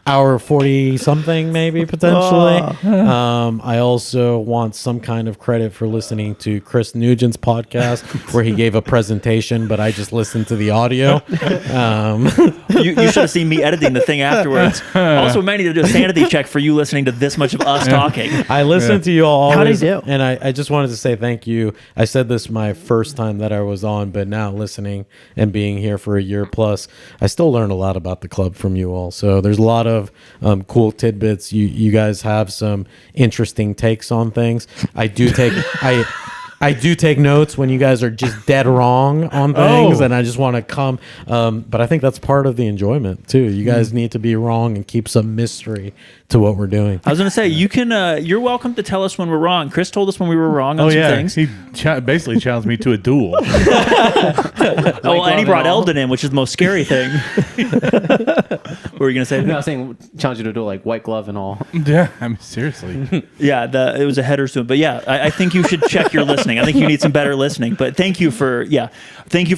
hour 40 something, maybe potentially. I also want some kind of credit for listening to Chris Nugent's podcast where he gave a presentation, but I just listened to the audio. You should have seen me editing the thing afterwards. Also, we might need to do a sanity check for you listening to this much of us talking. I listened to you all How'd always, he do? and I just wanted to say thank you. I said this my first time that I was on, but now listening and being here for a year plus, I still learn a lot about the club from you all. So there's a lot of cool tidbits. You guys have some interesting takes on things. I do take notes when you guys are just dead wrong on things, and I just want to come. But I think that's part of the enjoyment too. You guys need to be wrong and keep some mystery to what we're doing. I was going to say, you can. You're welcome to tell us when we're wrong. Chris told us when we were wrong on some things. He basically challenged me to a duel. And he brought Eldon in, which is the most scary thing. What were you going to say? No, I was saying challenge you to do like white glove and all. Yeah, I mean seriously. Yeah, it was a header soon. But yeah, I think you should check your listening listening. I think you need some better listening. But thank you for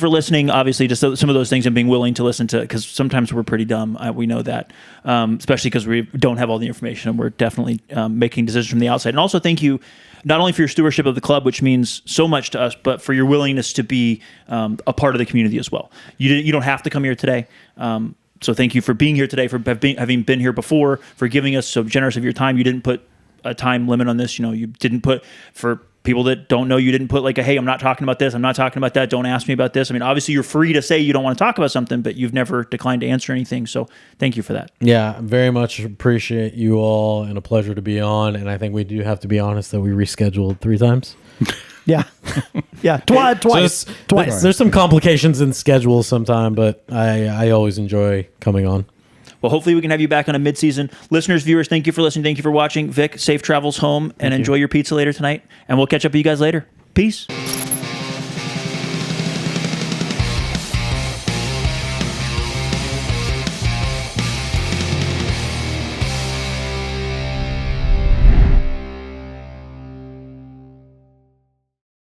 listening. Obviously, to some of those things and being willing to listen to, because sometimes we're pretty dumb. We know that, especially because we don't have all the information and we're definitely making decisions from the outside. And also, thank you not only for your stewardship of the club, which means so much to us, but for your willingness to be a part of the community as well. You don't have to come here today. So thank you for being here today, for having been here before, for giving us so generous of your time. You didn't put a time limit on this. You didn't put, for people that don't know, you didn't put like hey, I'm not talking about this, I'm not talking about that, don't ask me about this. I mean, obviously you're free to say you don't want to talk about something, but you've never declined to answer anything. So thank you for that. Yeah, very much appreciate you all, and a pleasure to be on. And I think we do have to be honest that we rescheduled 3 times. Yeah. Yeah. Twice. There's some complications in schedules sometime, but I always enjoy coming on. Well, hopefully we can have you back on a mid-season. Listeners, viewers, thank you for listening. Thank you for watching. Vic, safe travels home, and enjoy your pizza later tonight. And we'll catch up with you guys later. Peace.